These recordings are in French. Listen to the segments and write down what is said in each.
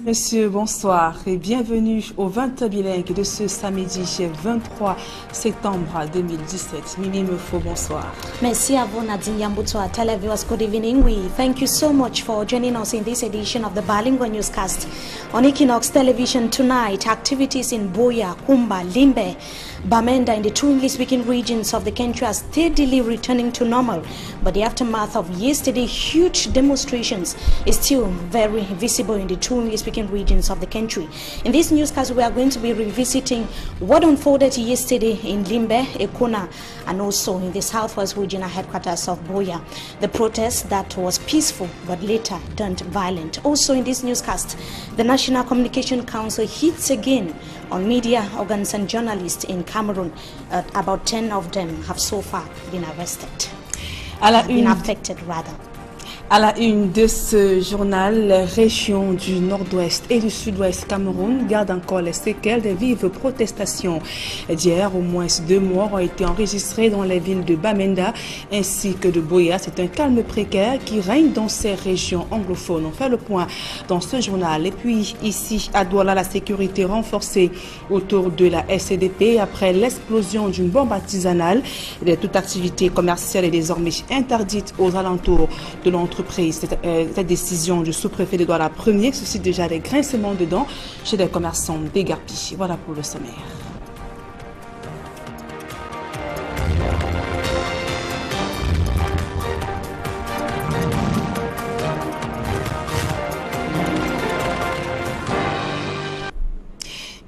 Messieurs, bonsoir et bienvenue au 20 bilingue de ce samedi 23 septembre 2017. Mimi Mefo, bonsoir. Merci à vous Nadine Yambuto. Televiewers, good evening. We thank you so much for joining us in this edition of the Bilingual Newscast. On Equinox Television tonight, activities in Boya, Kumba, Limbe, Bamenda in the two English-speaking regions of the country are steadily returning to normal. But the aftermath of yesterday's huge demonstrations is still very visible in the two English-speaking regions of the country. In this newscast, we are going to be revisiting what unfolded yesterday in Limbe, Ekona, and also in the southwest regional headquarters of Boya. The protest that was peaceful but later turned violent. Also in this newscast, the National Communication Council hits again on media organs and journalists in Cameroon. About 10 of them have so far been arrested. Been affected rather. À la une de ce journal, les régions du nord-ouest et du sud-ouest Cameroun gardent encore les séquelles des vives protestations d'hier. Au moins 2 morts ont été enregistrés dans les villes de Bamenda ainsi que de Boya. C'est un calme précaire qui règne dans ces régions anglophones. On fait le point dans ce journal. Et puis ici à Douala, la sécurité renforcée autour de la SCDP après l'explosion d'une bombe artisanale. Toute activité commerciale est désormais interdite aux alentours de l'entreprise. Cette décision du sous-préfet de Douala Premier suscite déjà des grincements de dents chez des commerçants dégarpis. Voilà pour le sommaire.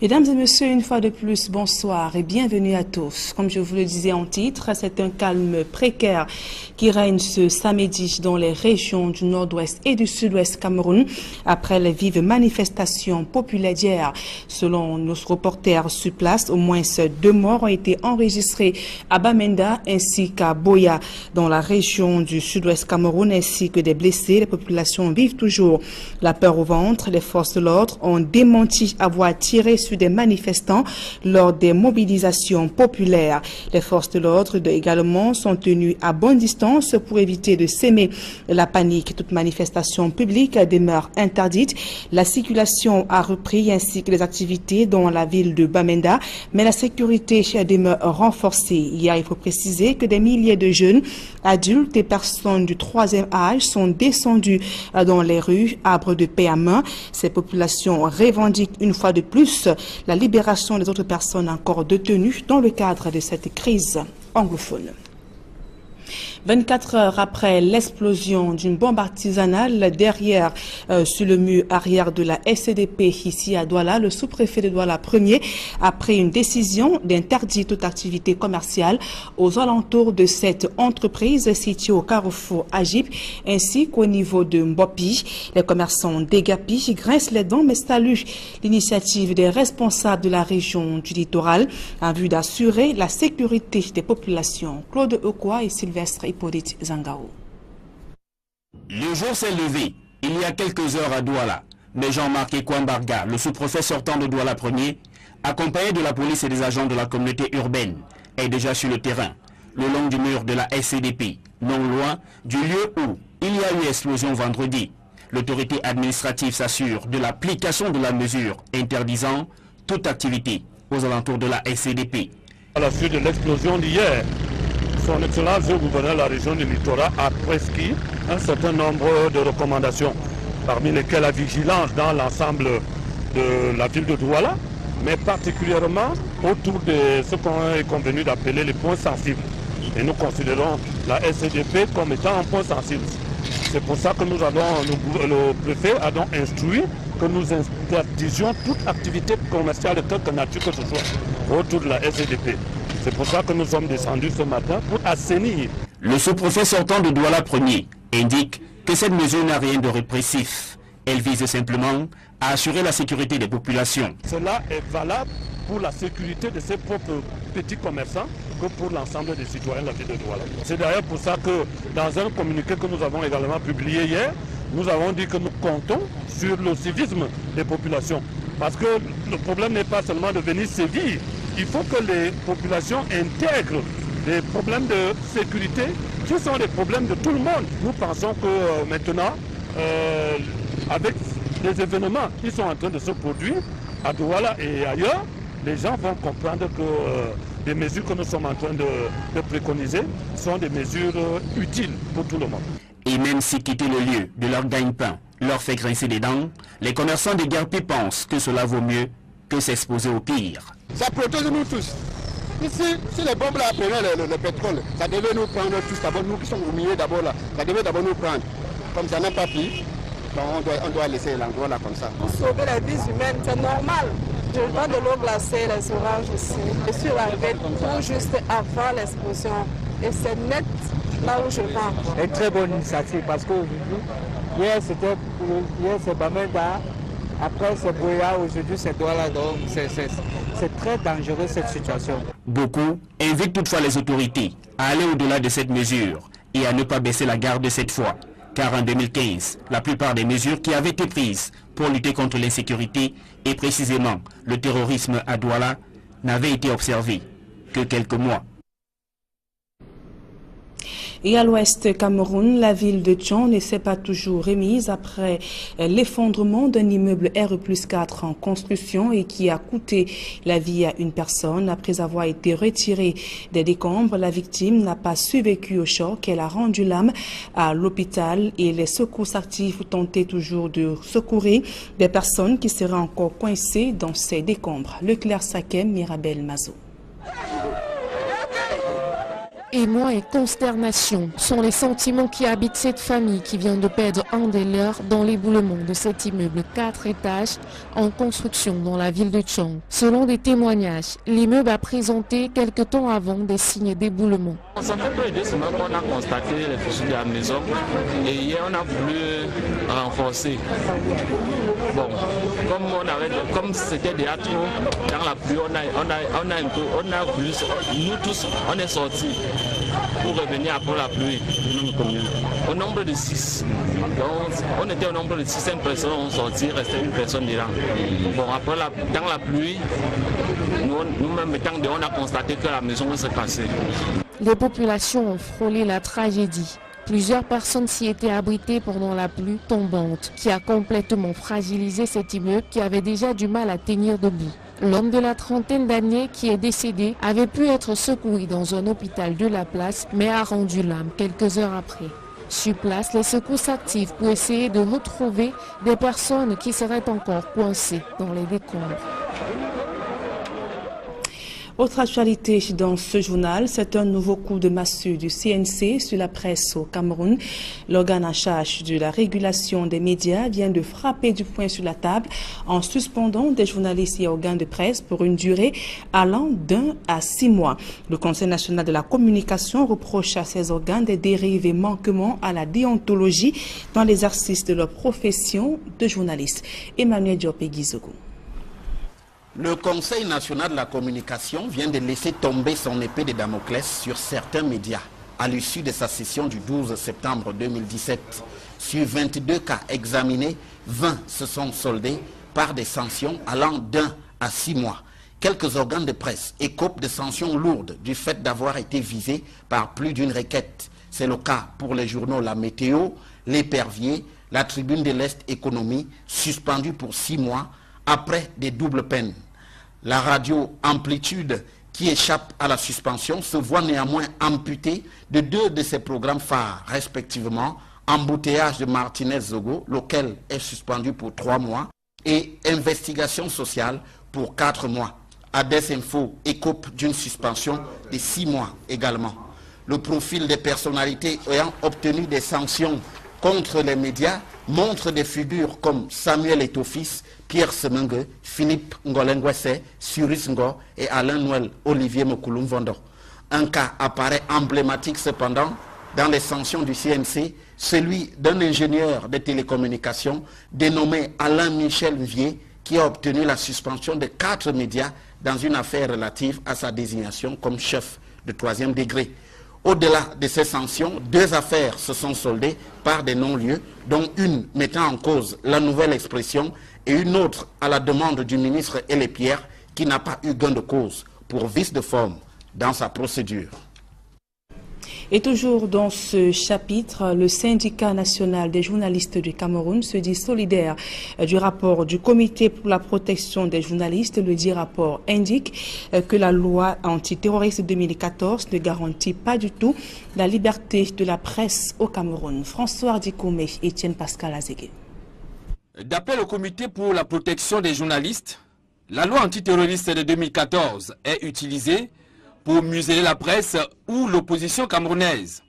Mesdames et messieurs, une fois de plus, bonsoir et bienvenue à tous. Comme je vous le disais en titre, c'est un calme précaire qui règne ce samedi dans les régions du nord-ouest et du sud-ouest Cameroun après les vives manifestations populaires d'hier. Selon nos reporters sur place, au moins 2 morts ont été enregistrés à Bamenda ainsi qu'à Boya dans la région du sud-ouest Cameroun ainsi que des blessés. Les populations vivent toujours la peur au ventre. Les forces de l'ordre ont démenti avoir tiré sur des manifestants lors des mobilisations populaires. Les forces de l'ordre également sont tenues à bonne distance pour éviter de s'aimer la panique. Toute manifestation publique demeure interdite. La circulation a repris ainsi que les activités dans la ville de Bamenda, mais la sécurité demeure renforcée. Hier, il faut préciser que des milliers de jeunes, adultes et personnes du 3e âge sont descendus dans les rues, arbres de paix à main. Ces populations revendiquent une fois de plus la libération des autres personnes encore détenues dans le cadre de cette crise anglophone. 24 heures après l'explosion d'une bombe artisanale derrière sur le mur arrière de la SCDP ici à Douala, le sous-préfet de Douala Premier a pris une décision d'interdire toute activité commerciale aux alentours de cette entreprise située au carrefour Agip ainsi qu'au niveau de Mbopi. Les commerçants d'Egapi grincent les dents mais saluent l'initiative des responsables de la région du littoral en vue d'assurer la sécurité des populations. Claude Okwa et Sylvestre Hippolyte Zangao. Le jour s'est levé il y a quelques heures à Douala, mais Jean-Marc Ekwambarga, le sous-préfet sortant de Douala Premier, accompagné de la police et des agents de la communauté urbaine, est déjà sur le terrain, le long du mur de la SCDP, non loin du lieu où il y a eu explosion vendredi. L'autorité administrative s'assure de l'application de la mesure interdisant toute activité aux alentours de la SCDP. À la suite de l'explosion d'hier, Son Excellence le gouverneur de la région du littoral a prescrit un certain nombre de recommandations, parmi lesquelles la vigilance dans l'ensemble de la ville de Douala, mais particulièrement autour de ce qu'on est convenu d'appeler les points sensibles. Et nous considérons la SCDP comme étant un point sensible. C'est pour ça que le préfet a donc instruit que nous interdisions toute activité commerciale de quelque nature que ce soit autour de la SCDP. C'est pour ça que nous sommes descendus ce matin pour assainir. Le sous-préfet sortant de Douala Premier indique que cette mesure n'a rien de répressif. Elle vise simplement à assurer la sécurité des populations. Cela est valable pour la sécurité de ses propres petits commerçants que pour l'ensemble des citoyens de la ville de Douala. C'est d'ailleurs pour ça que dans un communiqué que nous avons également publié hier, nous avons dit que nous comptons sur le civisme des populations. Parce que le problème n'est pas seulement de venir sévir. Il faut que les populations intègrent des problèmes de sécurité qui sont des problèmes de tout le monde. Nous pensons que maintenant, avec les événements qui sont en train de se produire à Douala et ailleurs, les gens vont comprendre que les mesures que nous sommes en train de préconiser sont des mesures utiles pour tout le monde. Et même si quitter le lieu de leur gagne-pain leur fait grincer des dents, les commerçants de Guerpé pensent que cela vaut mieux que s'exposer au pire. Ça protège nous tous. Ici, si les bombes là prenaient le pétrole, ça devait nous prendre tous d'abord, nous qui sommes au milieu d'abord là, ça devait d'abord nous prendre. Comme ça n'a pas pris, on doit laisser l'endroit là comme ça. Pour sauver les vies humaines, c'est normal. Je vois de l'eau glacée, les orages ici. Je suis arrivé tout juste avant l'explosion. Et c'est net là où je vends. Une très bonne initiative parce qu'aujourd'hui, hier c'est Bamenda, après c'est Boya, aujourd'hui c'est Douala, donc c'est très dangereux cette situation. Beaucoup invitent toutefois les autorités à aller au-delà de cette mesure et à ne pas baisser la garde cette fois. Car en 2015, la plupart des mesures qui avaient été prises pour lutter contre l'insécurité et précisément le terrorisme à Douala n'avaient été observées que quelques mois. Et à l'ouest Cameroun, la ville de Tchon ne s'est pas toujours remise après l'effondrement d'un immeuble RE+4 en construction et qui a coûté la vie à une personne. Après avoir été retirée des décombres, la victime n'a pas survécu au choc. Elle a rendu l'âme à l'hôpital et les secours actifs tentaient toujours de secourir des personnes qui seraient encore coincées dans ces décombres. Leclerc Sakem, Mirabel Mazo. Émoi et consternation sont les sentiments qui habitent cette famille qui vient de perdre un des leurs dans l'éboulement de cet immeuble 4 étages en construction dans la ville de Tchon. Selon des témoignages, l'immeuble a présenté quelque temps avant des signes d'éboulement. Ça fait plus de 2 semaines qu'on a constaté les fissures de la maison et hier on a voulu renforcer. Bon, comme c'était déjà trop dans la pluie, on a voulu, nous tous, on est sortis pour revenir après la pluie. Au nombre de 6. Donc, on était au nombre de 6 personnes, on sortit, il restait une personne dedans. Bon, après dans la pluie, nous-mêmes étant dehors, on a constaté que la maison s'est cassée. Les populations ont frôlé la tragédie. Plusieurs personnes s'y étaient abritées pendant la pluie tombante qui a complètement fragilisé cet immeuble qui avait déjà du mal à tenir debout. L'homme de la trentaine d'années qui est décédé avait pu être secouru dans un hôpital de la place mais a rendu l'âme quelques heures après. Sur place, les secours s'activent pour essayer de retrouver des personnes qui seraient encore coincées dans les décombres. Autre actualité dans ce journal, c'est un nouveau coup de massue du CNC sur la presse au Cameroun. L'organe en charge de la régulation des médias vient de frapper du poing sur la table en suspendant des journalistes et organes de presse pour une durée allant d'1 à 6 mois. Le Conseil national de la communication reproche à ces organes des dérives et manquements à la déontologie dans l'exercice de leur profession de journaliste. Emmanuel Diopé-Guizogo. Le Conseil national de la communication vient de laisser tomber son épée de Damoclès sur certains médias à l'issue de sa session du 12 septembre 2017. Sur 22 cas examinés, 20 se sont soldés par des sanctions allant d'1 à 6 mois. Quelques organes de presse écopent de sanctions lourdes du fait d'avoir été visés par plus d'une requête. C'est le cas pour les journaux La Météo, L'Épervier, La Tribune de l'Est Économie, suspendus pour 6 mois après des doubles peines. La radio Amplitude, qui échappe à la suspension, se voit néanmoins amputée de 2 de ses programmes phares, respectivement Embouteillage de Martinez-Zogo, lequel est suspendu pour 3 mois, et Investigation sociale pour 4 mois. Ades Info écope d'une suspension de 6 mois également. Le profil des personnalités ayant obtenu des sanctions contre les médias montre des figures comme Samuel Etofis, Pierre Semengue, Philippe Ngolengwese, Cyrus Ngo et Alain Noël Olivier Mokoulum-Vondo. Un cas apparaît emblématique cependant dans les sanctions du CNC, celui d'un ingénieur de télécommunications dénommé Alain Michel Vier qui a obtenu la suspension de 4 médias dans une affaire relative à sa désignation comme chef de 3e degré. Au-delà de ces sanctions, 2 affaires se sont soldées par des non-lieux, dont une mettant en cause la nouvelle expression et une autre à la demande du ministre Elépierre qui n'a pas eu gain de cause pour vice de forme dans sa procédure. Et toujours dans ce chapitre, le syndicat national des journalistes du Cameroun se dit solidaire du rapport du comité pour la protection des journalistes. Le dit rapport indique que la loi antiterroriste 2014 ne garantit pas du tout la liberté de la presse au Cameroun. François Ardikoumé et Etienne Pascal Azégué. D'après le comité pour la protection des journalistes, la loi antiterroriste de 2014 est utilisée pour museler la presse ou l'opposition camerounaise.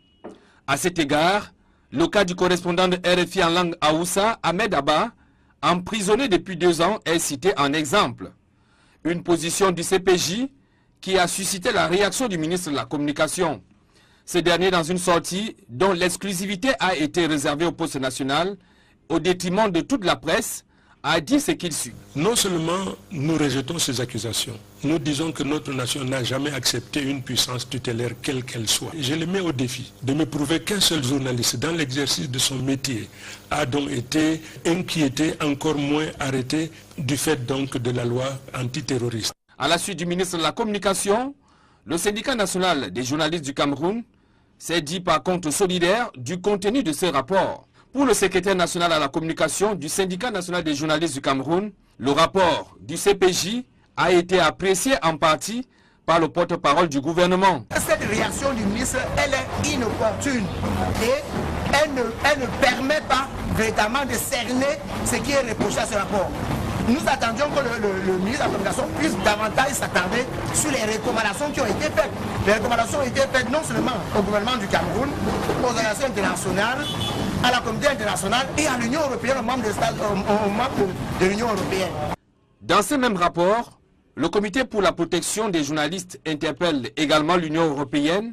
À cet égard, le cas du correspondant de RFI en langue Haoussa, Ahmed Abba, emprisonné depuis 2 ans, est cité en exemple. Une position du CPJ qui a suscité la réaction du ministre de la Communication. Ce dernier, dans une sortie dont l'exclusivité a été réservée au poste national, au détriment de toute la presse, a dit ce qu'il suit. Non seulement nous rejetons ces accusations, nous disons que notre nation n'a jamais accepté une puissance tutélaire quelle qu'elle soit. Je le mets au défi de me prouver qu'un seul journaliste dans l'exercice de son métier a donc été inquiété, encore moins arrêté du fait donc de la loi antiterroriste. À la suite du ministre de la Communication, le syndicat national des journalistes du Cameroun s'est dit par contre solidaire du contenu de ce rapport. Pour le secrétaire national à la communication du syndicat national des journalistes du Cameroun, le rapport du CPJ a été apprécié en partie par le porte-parole du gouvernement. Cette réaction du ministre, elle est inopportune et elle ne permet pas véritablement de cerner ce qui est reproché à ce rapport. Nous attendions que le ministre de la Communication puisse davantage s'attarder sur les recommandations qui ont été faites. Les recommandations ont été faites non seulement au gouvernement du Cameroun, aux organisations internationales, à la communauté internationale et à l'Union européenne, aux membres de l'Union européenne. Dans ce même rapport, le comité pour la protection des journalistes interpelle également l'Union européenne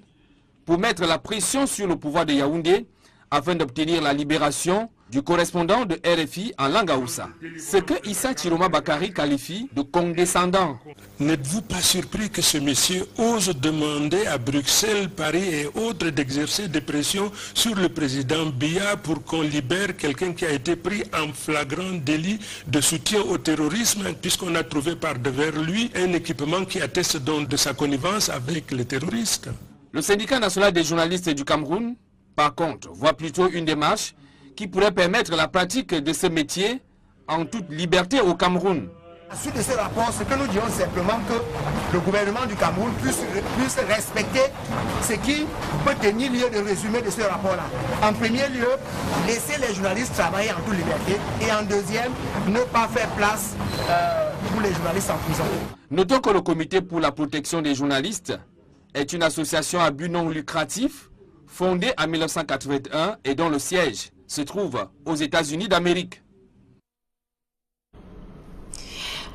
pour mettre la pression sur le pouvoir de Yaoundé afin d'obtenir la libération du correspondant de RFI en langue Haoussa. Ce que Issa Chiroma Bakari qualifie de condescendant. N'êtes-vous pas surpris que ce monsieur ose demander à Bruxelles, Paris et autres d'exercer des pressions sur le président Biya pour qu'on libère quelqu'un qui a été pris en flagrant délit de soutien au terrorisme, puisqu'on a trouvé par devers lui un équipement qui atteste donc de sa connivence avec les terroristes. Le syndicat national des journalistes du Cameroun, par contre, voit plutôt une démarche qui pourrait permettre la pratique de ce métier en toute liberté au Cameroun. À la suite de ce rapport, ce que nous disons simplement que le gouvernement du Cameroun puisse respecter ce qui peut tenir lieu de résumé de ce rapport-là. En premier lieu, laisser les journalistes travailler en toute liberté et en deuxième, ne pas faire place pour les journalistes en prison. Notons que le comité pour la protection des journalistes est une association à but non lucratif fondée en 1981 et dont le siège se trouve aux États-Unis d'Amérique.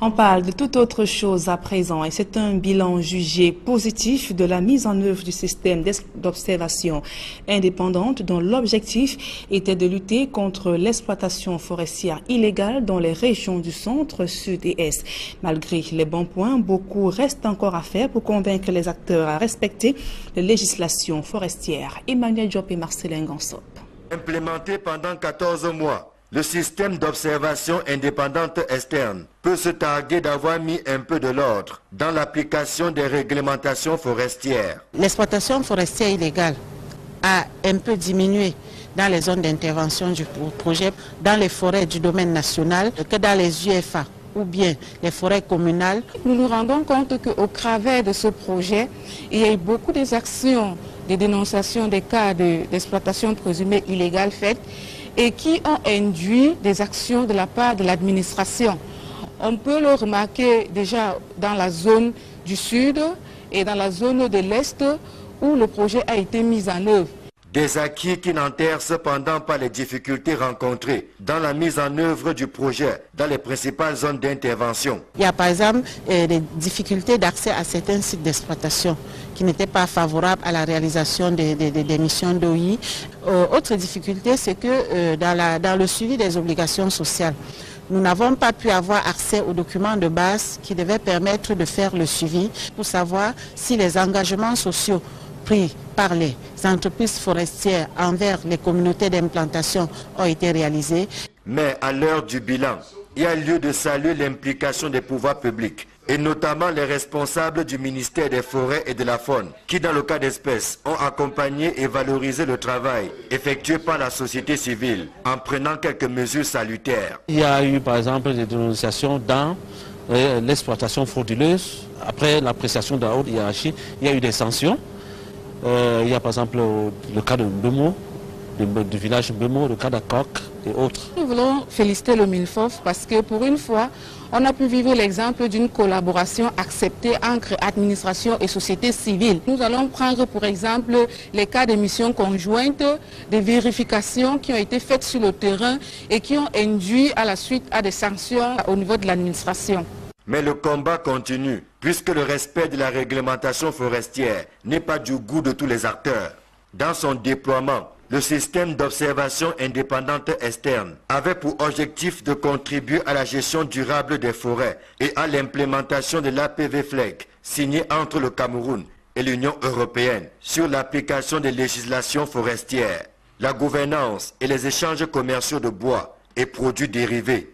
On parle de toute autre chose à présent et c'est un bilan jugé positif de la mise en œuvre du système d'observation indépendante dont l'objectif était de lutter contre l'exploitation forestière illégale dans les régions du centre, sud et est. Malgré les bons points, beaucoup reste encore à faire pour convaincre les acteurs à respecter les législations forestières. Emmanuel Diop et Marcelin Gansop. Implémenté pendant 14 mois, le système d'observation indépendante externe peut se targuer d'avoir mis un peu de l'ordre dans l'application des réglementations forestières. L'exploitation forestière illégale a un peu diminué dans les zones d'intervention du projet, dans les forêts du domaine national, que dans les UFA ou bien les forêts communales. Nous nous rendons compte qu'au travers de ce projet, il y a eu beaucoup d'actions de dénonciation des cas d'exploitation présumée illégale faites et qui ont induit des actions de la part de l'administration. On peut le remarquer déjà dans la zone du sud et dans la zone de l'est où le projet a été mis en œuvre. Des acquis qui n'enterrent cependant pas les difficultés rencontrées dans la mise en œuvre du projet dans les principales zones d'intervention. Il y a par exemple des difficultés d'accès à certains sites d'exploitation qui n'étaient pas favorables à la réalisation des missions d'OI. Autre difficulté, c'est que dans le suivi des obligations sociales, nous n'avons pas pu avoir accès aux documents de base qui devaient permettre de faire le suivi pour savoir si les engagements sociaux pris par les entreprises forestières envers les communautés d'implantation ont été réalisés. Mais à l'heure du bilan, il y a lieu de saluer l'implication des pouvoirs publics et notamment les responsables du ministère des Forêts et de la Faune, qui dans le cas d'espèce ont accompagné et valorisé le travail effectué par la société civile en prenant quelques mesures salutaires. Il y a eu par exemple des dénonciations dans l'exploitation frauduleuse. Après l'appréciation de la haute hiérarchie, il y a eu des sanctions. Il y a par exemple le cas de Mbemo, du village Mbemo, le cas d'Akok et autres. Nous voulons féliciter le MILFOF parce que pour une fois, on a pu vivre l'exemple d'une collaboration acceptée entre administration et société civile. Nous allons prendre pour exemple les cas de missions conjointes, des vérifications qui ont été faites sur le terrain et qui ont induit à la suite à des sanctions au niveau de l'administration. Mais le combat continue, puisque le respect de la réglementation forestière n'est pas du goût de tous les acteurs. Dans son déploiement, le système d'observation indépendante externe avait pour objectif de contribuer à la gestion durable des forêts et à l'implémentation de l'APV-FLEG, signé entre le Cameroun et l'Union européenne sur l'application des législations forestières, la gouvernance et les échanges commerciaux de bois et produits dérivés.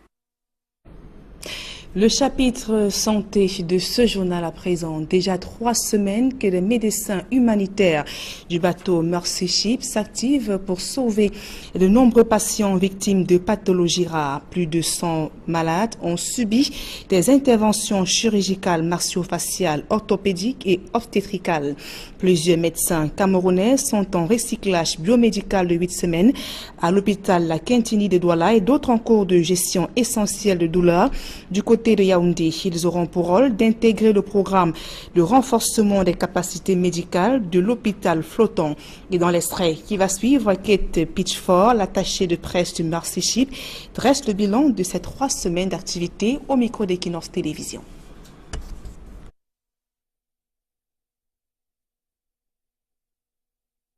Le chapitre santé de ce journal à présent. Déjà 3 semaines que les médecins humanitaires du bateau Mercy Ship s'activent pour sauver de nombreux patients victimes de pathologies rares. Plus de 100 malades ont subi des interventions chirurgicales, maxillofaciales, orthopédiques et obstétricales. Plusieurs médecins camerounais sont en recyclage biomédical de 8 semaines à l'hôpital La Quintini de Douala et d'autres en cours de gestion essentielle de douleur. Du côté de Yaoundé, ils auront pour rôle d'intégrer le programme de renforcement des capacités médicales de l'hôpital flottant. Et dans l'extrait qui va suivre, Kate Pitchford, l'attachée de presse du Mercy Ship, dresse le bilan de ces 3 semaines d'activité au micro d'Equinox Télévision.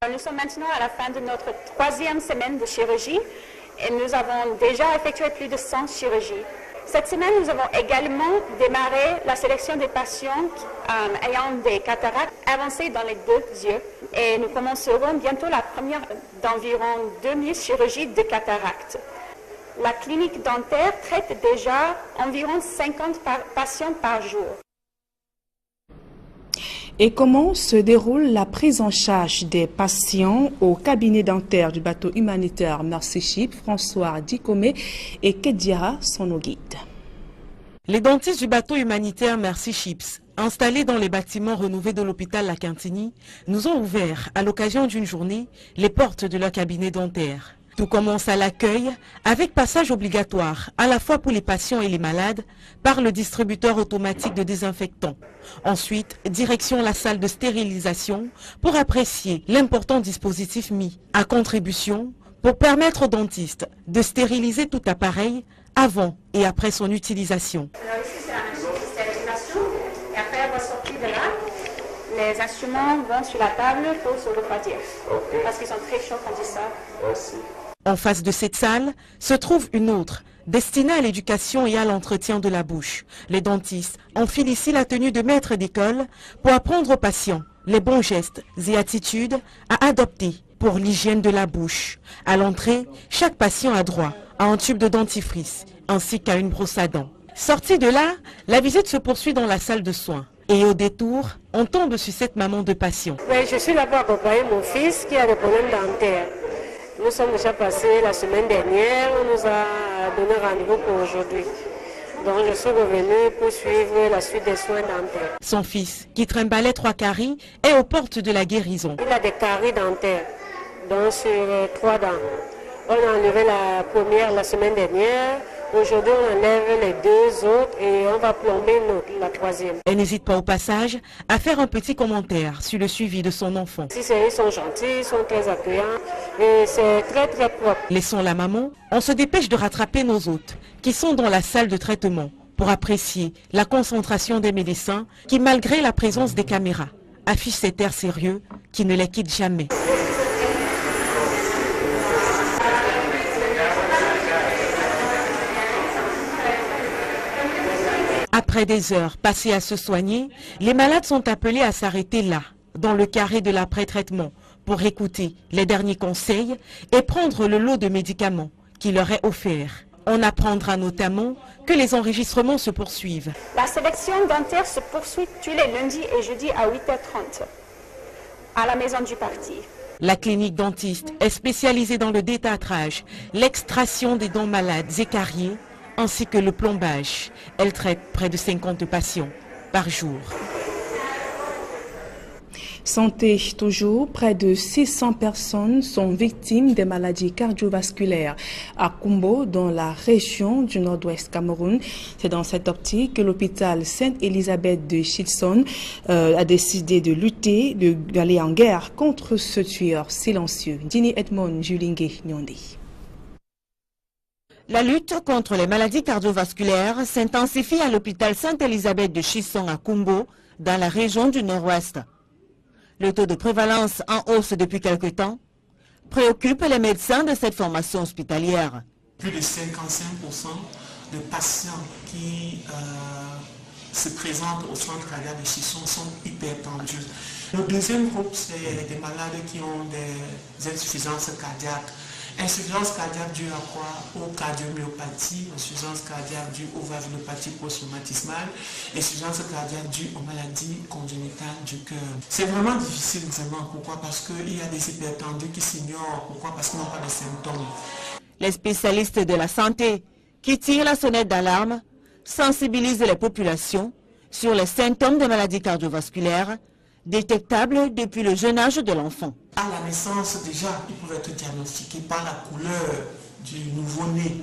Nous sommes maintenant à la fin de notre 3e semaine de chirurgie et nous avons déjà effectué plus de 100 chirurgies. Cette semaine, nous avons également démarré la sélection des patients ayant des cataractes avancées dans les 2 yeux et nous commencerons bientôt la première d'environ 2000 chirurgies de cataractes. La clinique dentaire traite déjà environ 50 patients par jour. Et comment se déroule la prise en charge des patients au cabinet dentaire du bateau humanitaire Mercy Ship? François Dikome et Kediara sont nos guides. Les dentistes du bateau humanitaire Mercy Ships, installés dans les bâtiments rénovés de l'hôpital La Quintini, nous ont ouvert, à l'occasion d'une journée, les portes de leur cabinet dentaire. Tout commence à l'accueil, avec passage obligatoire, à la fois pour les patients et les malades, par le distributeur automatique de désinfectants. Ensuite, direction la salle de stérilisation pour apprécier l'important dispositif mis à contribution pour permettre aux dentistes de stériliser tout appareil avant et après son utilisation. Alors ici, c'est la machine de stérilisation et après, elle va sortir de là. Les instruments vont sur la table pour se refroidir. Parce qu'ils sont très chauds quand ils sortent. Merci. En face de cette salle se trouve une autre, destinée à l'éducation et à l'entretien de la bouche. Les dentistes enfilent ici la tenue de maître d'école pour apprendre aux patients les bons gestes et attitudes à adopter pour l'hygiène de la bouche. À l'entrée, chaque patient a droit à un tube de dentifrice ainsi qu'à une brosse à dents. Sorti de là, la visite se poursuit dans la salle de soins. Et au détour, on tombe sur cette maman de patient. Oui, je suis là pour accompagner mon fils qui a des problèmes dentaires. Nous sommes déjà passés la semaine dernière, on nous a donné rendez-vous pour aujourd'hui. Donc je suis revenue pour suivre la suite des soins dentaires. Son fils, qui trimbalait 3 caries, est aux portes de la guérison. Il a des caries dentaires, donc sur 3 dents. On a enlevé la première la semaine dernière. Aujourd'hui, on enlève les 2 autres et on va plomber la 3e. Elle n'hésite pas au passage à faire un petit commentaire sur le suivi de son enfant. Ils sont gentils, ils sont très accueillants et c'est très très propre. Laissons la maman, on se dépêche de rattraper nos hôtes qui sont dans la salle de traitement pour apprécier la concentration des médecins qui, malgré la présence des caméras, affichent cet air sérieux qui ne les quitte jamais. Après des heures passées à se soigner, les malades sont appelés à s'arrêter là, dans le carré de l'après-traitement, pour écouter les derniers conseils et prendre le lot de médicaments qui leur est offert. On apprendra notamment que les enregistrements se poursuivent. La sélection dentaire se poursuit tous les lundis et jeudis à 8h30 à la maison du parti. La clinique dentiste est spécialisée dans le détartrage, l'extraction des dents malades et cariés, ainsi que le plombage. Elle traite près de 50 patients par jour. Santé toujours, près de 600 personnes sont victimes des maladies cardiovasculaires à Kumbo, dans la région du nord-ouest Cameroun. C'est dans cette optique que l'hôpital Sainte-Élisabeth de Chitson a décidé de lutter, d'aller en guerre contre ce tueur silencieux. Dini Edmond Julingue Nyondi. La lutte contre les maladies cardiovasculaires s'intensifie à l'hôpital Sainte-Élisabeth de Chitson à Kumbo, dans la région du nord-ouest. Le taux de prévalence en hausse depuis quelque temps préoccupe les médecins de cette formation hospitalière. Plus de 55% de patients qui se présentent au centre cardiaque de Chitson sont hypertendus. Le deuxième groupe, c'est des malades qui ont des insuffisances cardiaques. Insuffisance cardiaque due à quoi? Aux cardiomyopathie, insuffisance cardiaque due aux valvulopathies post-traumatismales, insuffisance cardiaque due aux maladies congénitales du cœur. C'est vraiment difficile, vraiment. Pourquoi? Parce qu'il y a des hypertendus qui s'ignorent. Pourquoi? Parce qu'ils n'ont pas de symptômes. Les spécialistes de la santé qui tirent la sonnette d'alarme sensibilisent les populations sur les symptômes de maladies cardiovasculaires détectables depuis le jeune âge de l'enfant. À la naissance, déjà, ils peuvent être diagnostiqués par la couleur du nouveau-né.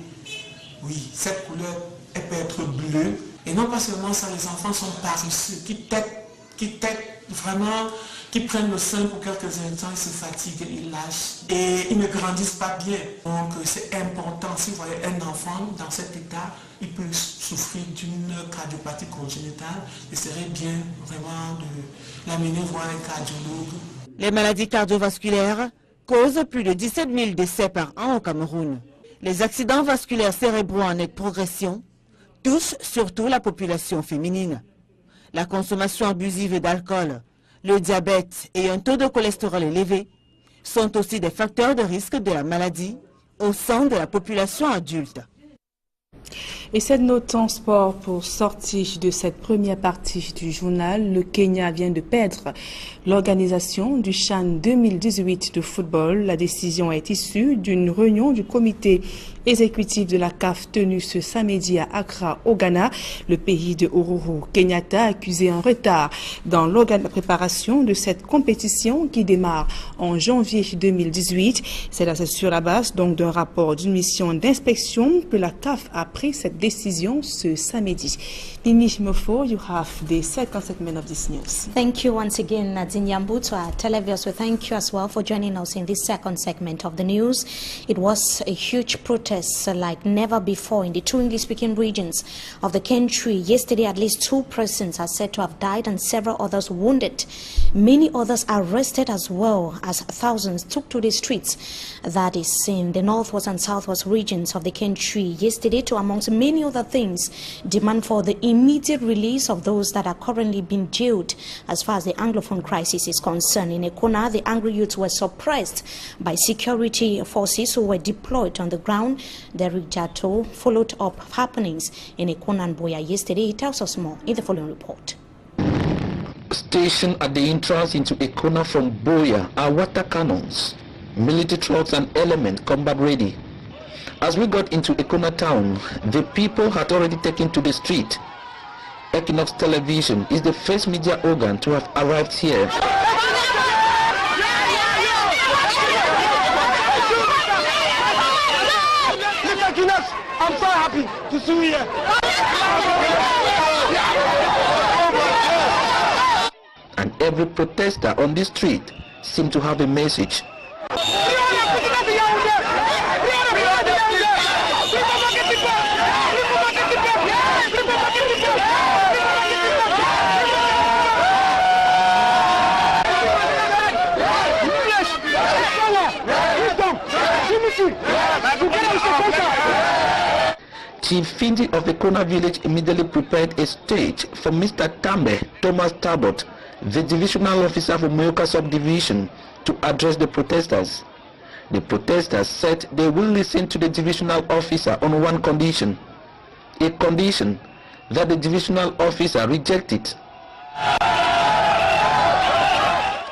Oui, cette couleur, elle peut être bleue. Et non pas seulement ça, les enfants sont paresseux, qui têtent vraiment, qui prennent le sein pour quelques instants, ils se fatiguent, ils lâchent. Et ils ne grandissent pas bien. Donc c'est important, si vous voyez un enfant dans cet état, il peut souffrir d'une cardiopathie congénitale. Il serait bien vraiment de l'amener voir un cardiologue. Les maladies cardiovasculaires causent plus de 17 000 décès par an au Cameroun. Les accidents vasculaires cérébraux en nette progression touchent surtout la population féminine. La consommation abusive d'alcool, le diabète et un taux de cholestérol élevé sont aussi des facteurs de risque de la maladie au sein de la population adulte. Et cette note en sport pour sortir de cette première partie du journal. Le Kenya vient de perdre l'organisation du CHAN 2018 de football. La décision est issue d'une réunion du comité exécutif de la CAF tenue ce samedi à Accra, au Ghana. Le pays de Uhuru Kenyatta a accusé un retard dans la préparation de cette compétition qui démarre en janvier 2018. C'est sur la base donc d'un rapport d'une mission d'inspection que la CAF a pris cette décision ce samedi. Nini Mofo, you have the second segment of this news. Thank you once again, Nadine Yambu. To our televiewers, we thank you as well for joining us in this second segment of the news. It was a huge protest like never before in the two English-speaking regions of the country. Yesterday, at least 2 persons are said to have died and several others wounded. Many others arrested as well, as thousands took to the streets. That is in the northwest and southwest regions of the country yesterday, to amongst many other things, demand for the immediate release of those that are currently being jailed. As far as the Anglophone crisis is concerned, in Ekona, the angry youths were suppressed by security forces who were deployed on the ground. Derek Jato followed up happenings in Ekona and Boya yesterday. He tells us more in the following report. Stationed at the entrance into Ekona from Boya are water cannons, military trucks and elements combat ready. As we got into Ekona town, the people had already taken to the street. Equinox Television is the first media organ to have arrived here. Equinox, I'm so happy to see you here. And every protester on the street seemed to have a message. Chief Findi of the Kona village immediately prepared a stage for Mr. Tambe Thomas Talbot, the divisional officer for Moyoka subdivision, to address the protesters. The protesters said they will listen to the divisional officer on one condition, a condition that the divisional officer rejected.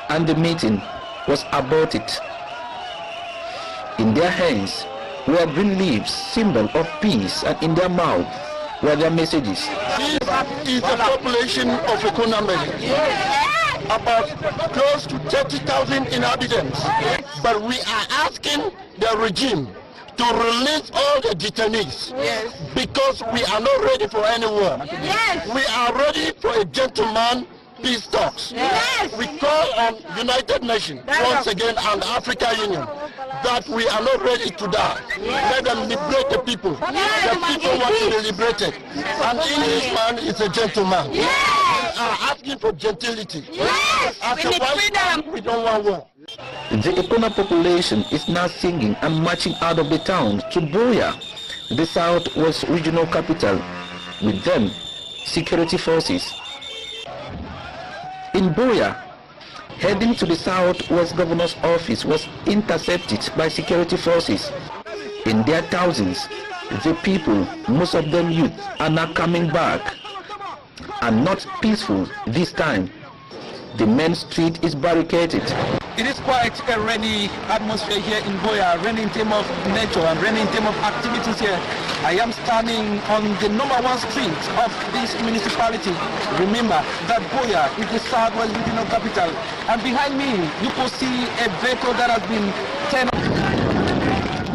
And the meeting was aborted. In their hands were green leaves, symbol of peace, and in their mouth were their messages. This is the population of Ekonameli, about close to 30,000 inhabitants. But we are asking the regime to release all the detainees, because we are not ready for any war. We are ready for a gentleman peace talks. We call on United Nations once again and African Union that we are not ready to die. Let them liberate the people. The people want to be liberated. An Englishman is a gentleman. We are asking for gentility. As a white man, we don't want war. The Ekona population is now singing and marching out of the town to Buea, the southwest regional capital. With them, security forces. In Buea, heading to the southwest governor's office was intercepted by security forces. In their thousands, the people, most of them youth, are now coming back. And not peaceful this time. The main street is barricaded. It is quite a rainy atmosphere here in Buea, rainy in terms of nature and rainy in terms of activities here. I am standing on the #1 street of this municipality. Remember that Buea is the southwest regional capital. And behind me, you can see a vehicle that has been turned.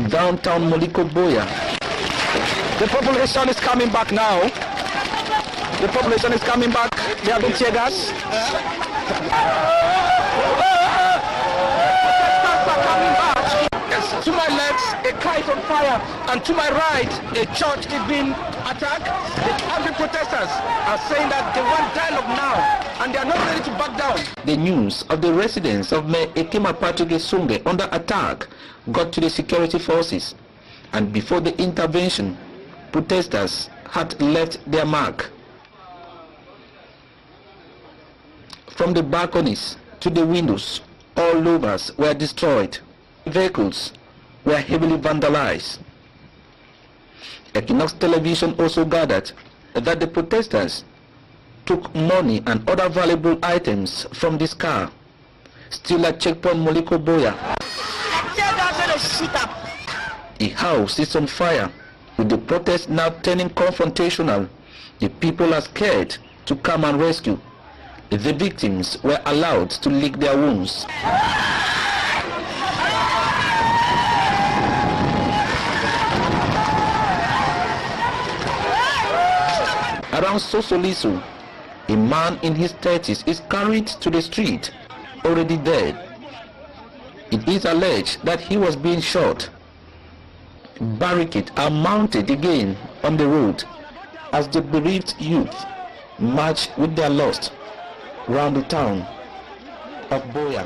Downtown Moliko Buea. The population is coming back now. The population is coming back. They have been tear gas. To my left, a kite on fire, and to my right, a church is being attacked. The angry protesters are saying that they want dialogue now, and they are not ready to back down. The news of the residents of Me Ekema Patuge Sunge under attack got to the security forces, and before the intervention, protesters had left their mark. From the balconies to the windows, all louvers were destroyed. Vehicles were heavily vandalized. Equinox Television also gathered that the protesters took money and other valuable items from this car. Still at checkpoint Moliko Buea, a house is on fire, with the protest now turning confrontational. The people are scared to come and rescue. The victims were allowed to lick their wounds. Around Sosoliso, a man in his 30s is carried to the street, already dead. It is alleged that he was being shot. Barricades are mounted again on the road as the bereaved youth march with their lost round the town of Buea.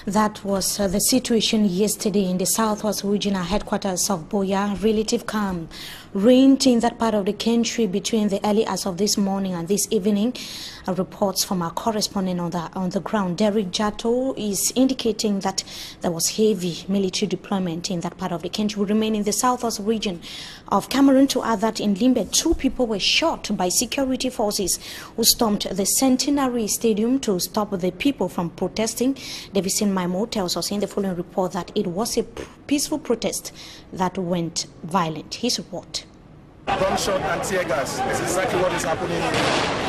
That was the situation yesterday in the southwest regional headquarters of Buea. Relative calm reigned in that part of the country between the early hours of this morning and this evening. Reports from our correspondent on the ground, Derek Jato, is indicating that there was heavy military deployment in that part of the country. We remain in the southwest region of Cameroon to add that in Limbe, 2 people were shot by security forces who stormed the Centenary Stadium to stop the people from protesting. Davison Maimo tells us in the following report that it was a peaceful protest that went violent. His report. Gunshot and tear gas. This is exactly what is happening here.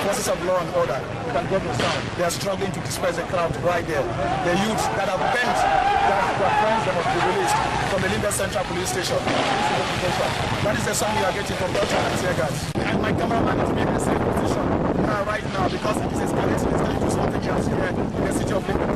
Forces of law and order. You can go to sound. They are struggling to disperse the crowd right there. The youths that have bent, that their friends that must be released from the Limbe Central Police Station. That is the sound we are getting from gunshot and tear gas. And my cameraman is in the same position right now because it is escalating. It's going to something else here in the city of Limbe.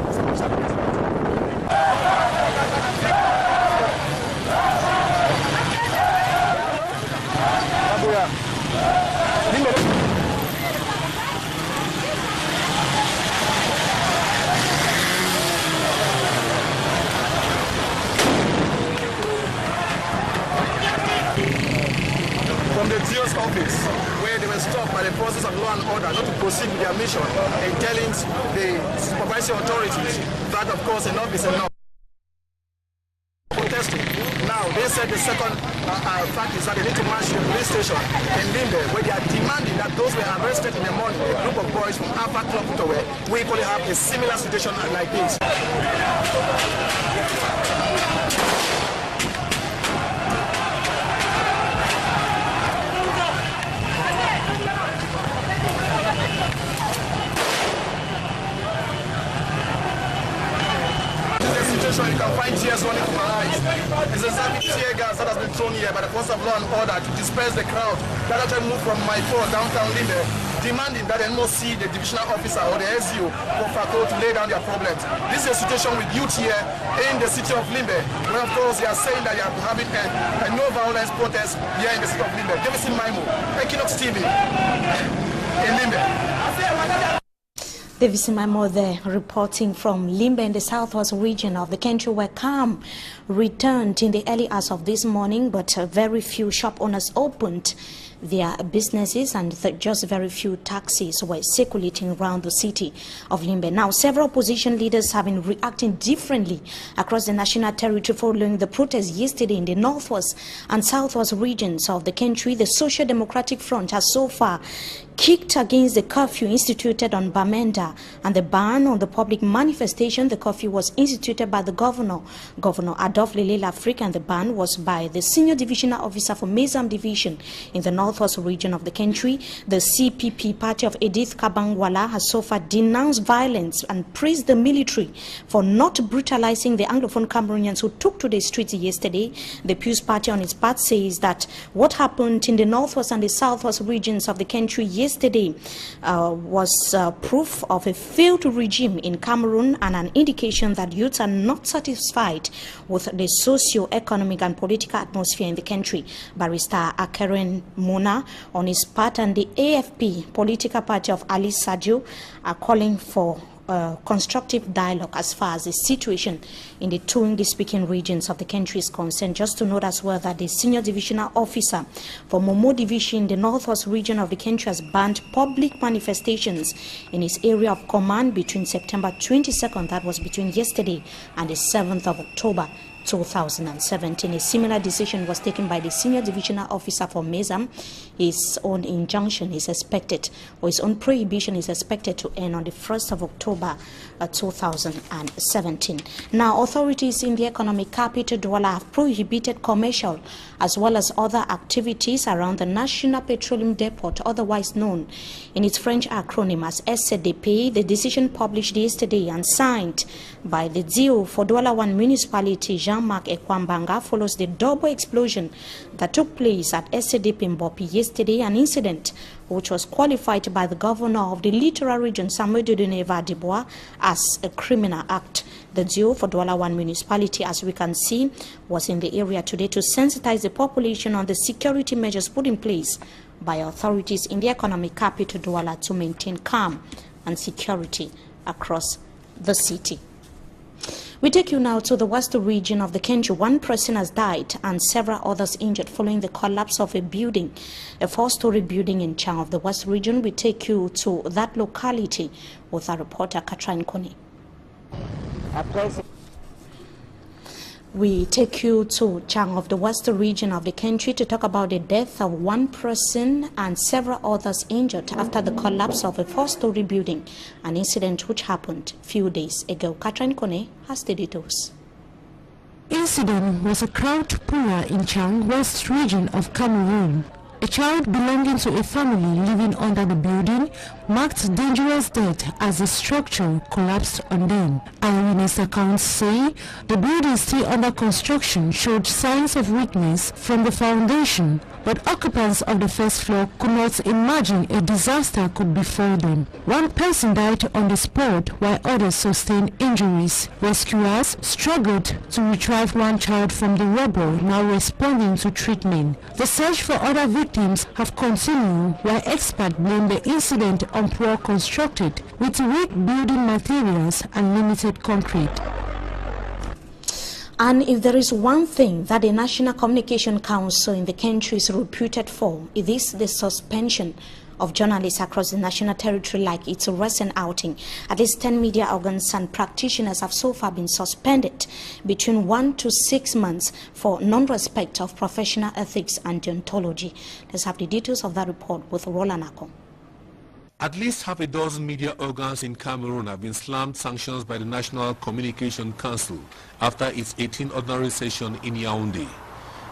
From the GO's office, where they were stopped by the forces of law and order not to proceed with their mission in telling the supervisory authorities that, of course, enough is enough. Protesting. Now, they said the second fact is that they need to march to the police station in Limbe, where they are demanding that those were arrested in the morning, a group of boys from Alpha Club Tower, we equally have a similar situation like this. You can find tears running from my eyes. It's exactly tear gas that has been thrown here by the force of law and order to disperse the crowd that actually moved from Maifo downtown Limbe, demanding that they must see the divisional officer or the SU for FACO to lay down their problems. This is a situation with youth here in the city of Limbe, where of course they are saying that they are having a no violence protest here in the city of Limbe. Davison Maimo, Equinox TV in Limbe. Davis Maimo there reporting from Limbe in the southwest region of the country, where calm returned in the early hours of this morning, but very few shop owners opened their businesses and just very few taxis were circulating around the city of Limbe. Now, several opposition leaders have been reacting differently across the national territory following the protests yesterday in the northwest and southwest regions of the country. The Social Democratic Front has so far kicked against the curfew instituted on Bamenda and the ban on the public manifestation. The curfew was instituted by the Governor Adolphe Lele Afrique, and the ban was by the Senior Divisional Officer for Mezam Division in the northwest region of the country. The CPP party of Edith Kabangwala has so far denounced violence and praised the military for not brutalizing the Anglophone Cameroonians who took to the streets yesterday. The Pews party on its part says that what happened in the northwest and the southwest regions of the country yesterday was proof of a failed regime in Cameroon and an indication that youths are not satisfied with the socio-economic and political atmosphere in the country. Barrister Akeren Mona on his part and the AFP political party of Ali Sadio are calling for constructive dialogue as far as the situation in the two English-speaking regions of the country is concerned. Just to note as well that the Senior Divisional Officer for Momo Division in the northwest region of the country has banned public manifestations in his area of command between September 22nd, that was between yesterday, and the 7th of October 2017. A similar decision was taken by the Senior Divisional Officer for Mezam. His own injunction is expected, or his own prohibition is expected to end on the 1st of October 2017. Now, authorities in the economic capital Douala have prohibited commercial as well as other activities around the National Petroleum Depot, otherwise known in its French acronym as SCDP. The decision published yesterday and signed by the DO for Douala 1 municipality, Jean-Marc Ekwambanga, follows the double explosion that took place at SCDP in Bopi yesterday, an incident which was qualified by the governor of the littoral region, Samuel Dodoneva Dibois, as a criminal act. The DO for Douala 1 municipality, as we can see, was in the area today to sensitize the population on the security measures put in place by authorities in the economic capital Douala to maintain calm and security across the city. We take you now to the west region of the country. One person has died and several others injured following the collapse of a building, a 4-story building in Chang of the west region. We take you to that locality with our reporter Katrin Kone. We take you to Chang of the west region of the country to talk about the death of one person and several others injured after the collapse of a 4-story building, an incident which happened a few days ago. Katrin Kone has the details. Incident was a crowd puller in Chang, west region of Cameroon. A child belonging to a family living under the building marked dangerous death as the structure collapsed on them. Eyewitness accounts say the building still under construction showed signs of weakness from the foundation, but occupants of the first floor could not imagine a disaster could befall them. One person died on the spot while others sustained injuries. Rescuers struggled to retrieve one child from the rubble, now responding to treatment. The search for other victims have continued, while experts blame the incident on poor constructed with weak building materials and limited concrete. And if there is one thing that the National Communication Council in the country is reputed for, it is the suspension of journalists across the national territory like its recent outing. At least 10 media organs and practitioners have so far been suspended between 1 to 6 months for non-respect of professional ethics and deontology. Let's have the details of that report with Roland Ako. At least half a dozen media organs in Cameroon have been slammed sanctions by the National Communication Council after its 18th ordinary session in Yaoundé.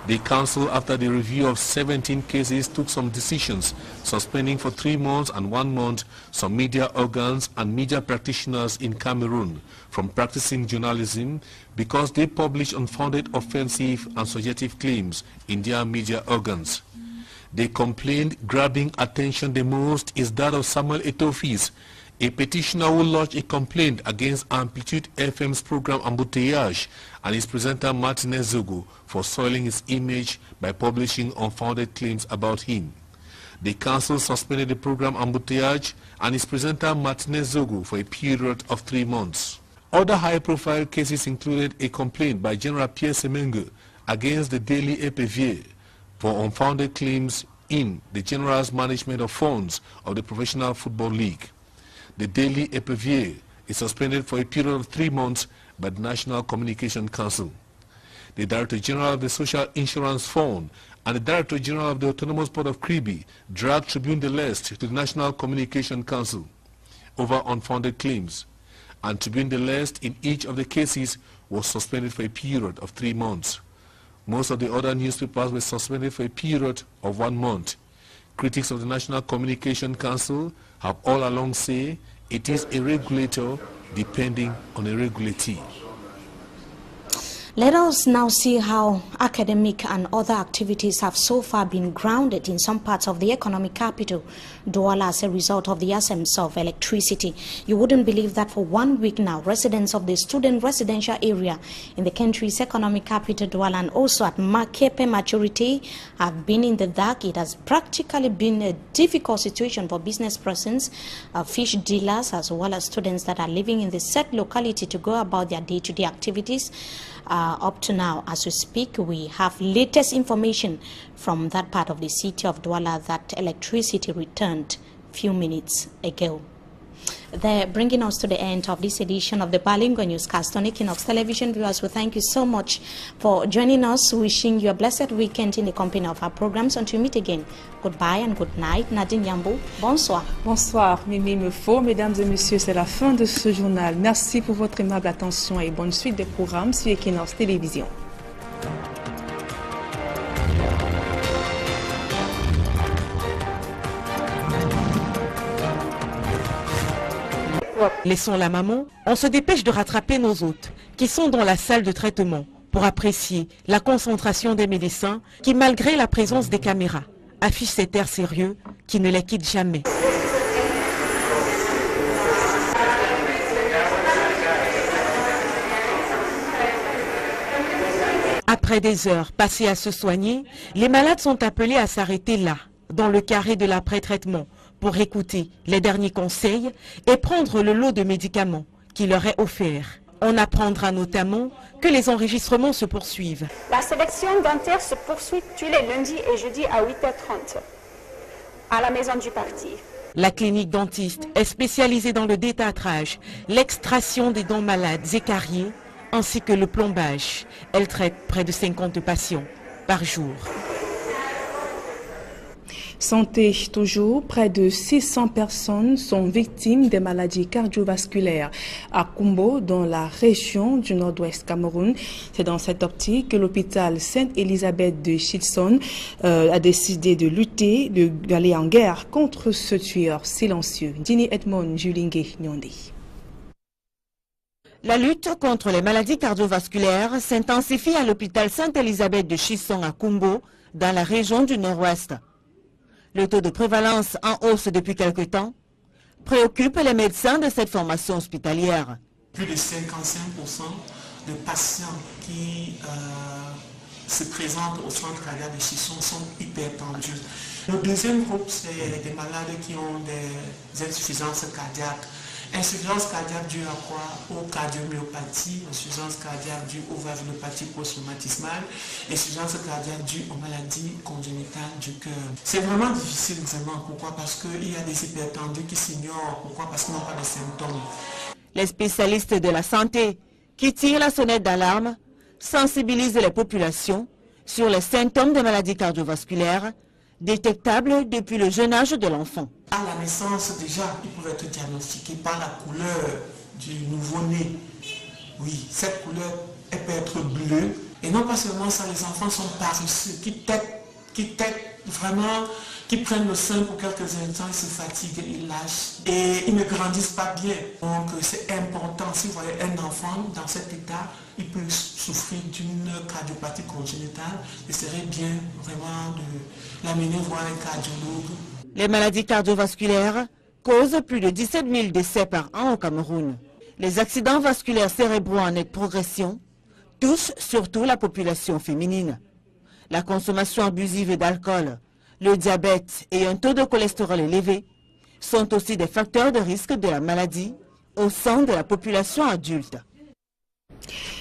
The council, after the review of 17 cases, took some decisions, suspending for 3 months and 1 month some media organs and media practitioners in Cameroon from practicing journalism because they publish unfounded, offensive and subjective claims in their media organs. They complained grabbing attention the most is that of Samuel Etofis, a petitioner who lodged a complaint against Amplitude FM's program Embouteillage and his presenter Martinez Zogo for soiling his image by publishing unfounded claims about him. The council suspended the program Embouteillage and his presenter Martinez Zogo for a period of 3 months. Other high-profile cases included a complaint by General Pierre Semenge against the Daily Epevier for unfounded claims in the General's management of funds of the Professional Football League. The Daily Epevier is suspended for a period of 3 months by the National Communication Council. The Director General of the Social Insurance Fund and the Director General of the Autonomous Port of Kribi dragged Tribune de l'Est to the National Communication Council over unfounded claims, and Tribune de l'Est in each of the cases was suspended for a period of 3 months. Most of the other newspapers were suspended for a period of 1 month. Critics of the National Communication Council have all along said it is a regulator depending on a regulatee. Let us now see how academic and other activities have so far been grounded in some parts of the economic capital, Douala, as a result of the absence of electricity. You wouldn't believe that for 1 week now, residents of the student residential area in the country's economic capital, Douala, and also at Makepe Maturity have been in the dark. It has practically been a difficult situation for business persons, fish dealers, as well as students that are living in the said locality to go about their day-to-day activities. Up to now, as we speak, we have latest information from that part of the city of Douala that electricity returned few minutes ago. They're bringing us to the end of this edition of the Bilingual Newscast on Equinox Television. Viewers, we thank you so much for joining us. Wishing you a blessed weekend in the company of our programs. Until we meet again, goodbye and good night. Nadine Yambou, bonsoir. Bonsoir, Mimi Mefo. Mesdames et messieurs, c'est la fin de ce journal. Merci pour votre aimable attention et bonne suite des programmes sur Equinox Télévision. Laissons la maman, on se dépêche de rattraper nos hôtes qui sont dans la salle de traitement pour apprécier la concentration des médecins qui, malgré la présence des caméras, affichent cet air sérieux qui ne les quitte jamais. Après des heures passées à se soigner, les malades sont appelés à s'arrêter là, dans le carré de l'après-traitement, pour écouter les derniers conseils et prendre le lot de médicaments qui leur est offert. On apprendra notamment que les enregistrements se poursuivent. La sélection dentaire se poursuit tous les lundis et jeudis à 8h30 à la maison du parti. La clinique dentiste est spécialisée dans le détartrage, l'extraction des dents malades et cariés, ainsi que le plombage. Elle traite près de 50 patients par jour. Santé toujours, près de 600 personnes sont victimes des maladies cardiovasculaires à Kumbo, dans la région du nord-ouest Cameroun. C'est dans cette optique que l'hôpital Sainte-Élisabeth de Chilson a décidé de lutter, d'aller en guerre contre ce tueur silencieux. Dini Edmond Julingue Nyondi. La lutte contre les maladies cardiovasculaires s'intensifie à l'hôpital Sainte-Élisabeth de Chilson à Kumbo, dans la région du nord-ouest. Le taux de prévalence en hausse depuis quelque temps préoccupe les médecins de cette formation hospitalière. Plus de 55% de patients qui se présentent au centre cardiaque de Chilson sont hypertendus. Le deuxième groupe, c'est des malades qui ont des insuffisances cardiaques. Insuffisance cardiaque due à quoi? Aux cardiomyopathie, insuffisance cardiaque due aux valvulopathies post-rhumatismales, insuffisance cardiaque due aux maladies congénitales du cœur. C'est vraiment difficile vraiment. Pourquoi? Parce qu'il y a des hypertendus qui s'ignorent. Pourquoi? Parce qu'ils n'ont pas de symptômes. Les spécialistes de la santé qui tirent la sonnette d'alarme sensibilisent les populations sur les symptômes de maladies cardiovasculaires détectables depuis le jeune âge de l'enfant. À la naissance, déjà, ils peuvent être diagnostiqués par la couleur du nouveau-né. Oui, cette couleur, elle peut être bleue. Et non pas seulement ça, les enfants sont paresseux, qui vraiment, qui prennent le sein pour quelques instants, ils se fatiguent, ils lâchent et ils ne grandissent pas bien. Donc c'est important, si vous voyez un enfant dans cet état, il peut souffrir d'une cardiopathie congénitale. Il serait bien vraiment de l'amener voir un cardiologue. Les maladies cardiovasculaires causent plus de 17 000 décès par an au Cameroun. Les accidents vasculaires cérébraux en nette progression touchent surtout la population féminine. La consommation abusive d'alcool, le diabète et un taux de cholestérol élevé sont aussi des facteurs de risque de la maladie au sein de la population adulte.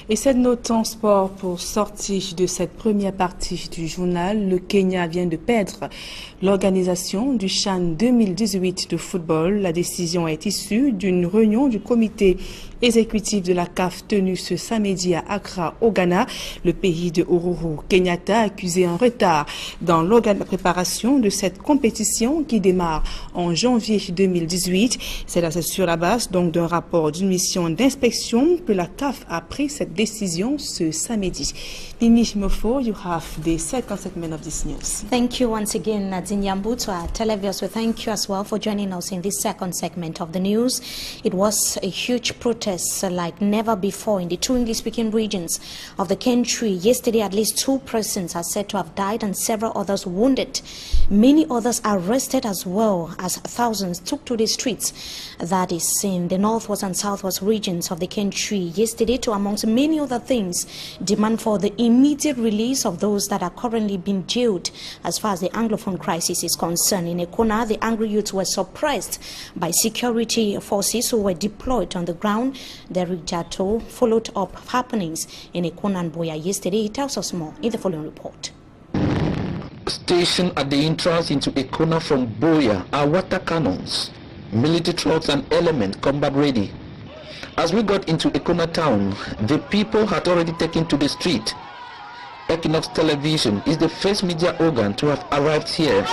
Et cette note en sport pour sortir de cette première partie du journal. Le Kenya vient de perdre l'organisation du CHAN 2018 de football. La décision est issue d'une réunion du comité exécutif de la CAF tenue ce samedi à Accra, au Ghana. Le pays de Uhuru Kenyatta a accusé un retard dans la préparation de cette compétition qui démarre en janvier 2018. C'est sur la base donc d'un rapport d'une mission d'inspection que la CAF a pris cette décision ce samedi. Mimi Mofo, you have the second segment of this news. Thank you once again, Nadine Yambu. To our televiewers, we thank you as well for joining us in this second segment of the news. It was a huge protest like never before in the two English-speaking regions of the country. Yesterday, at least 2 persons are said to have died and several others wounded. Many others arrested as well, as thousands took to the streets. That is in the northwest and southwest regions of the country yesterday to, amongst many other things, demand for the immediate release of those that are currently being jailed. As far as the Anglophone crisis is concerned, in Ekona, the angry youths were suppressed by security forces who were deployed on the ground. Derek Jato followed up happenings in Ekona and Boya yesterday. He tells us more in the following report. Stationed at the entrance into Ekona from Boya are water cannons, military trucks and element combat ready. As we got into Ekona town, the people had already taken to the street. Equinox Television is the first media organ to have arrived here.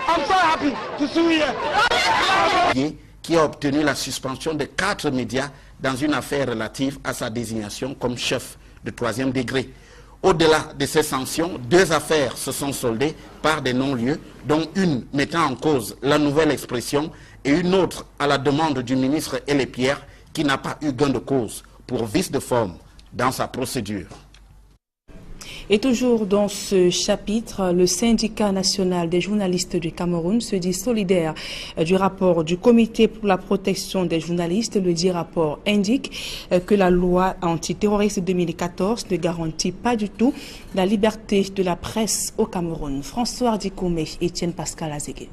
I'm so happy to see you here. Qui a obtenu la suspension de 4 médias dans une affaire relative à sa désignation comme chef de 3e degré. Au-delà de ces sanctions, 2 affaires se sont soldées par des non-lieux, dont une mettant en cause la nouvelle expression et une autre à la demande du ministre Elepierre qui n'a pas eu gain de cause pour vice de forme dans sa procédure. Et toujours dans ce chapitre, le syndicat national des journalistes du Cameroun se dit solidaire du rapport du comité pour la protection des journalistes. Le dit rapport indique que la loi antiterroriste 2014 ne garantit pas du tout la liberté de la presse au Cameroun. François Dikoumé et Étienne Pascal Azégué.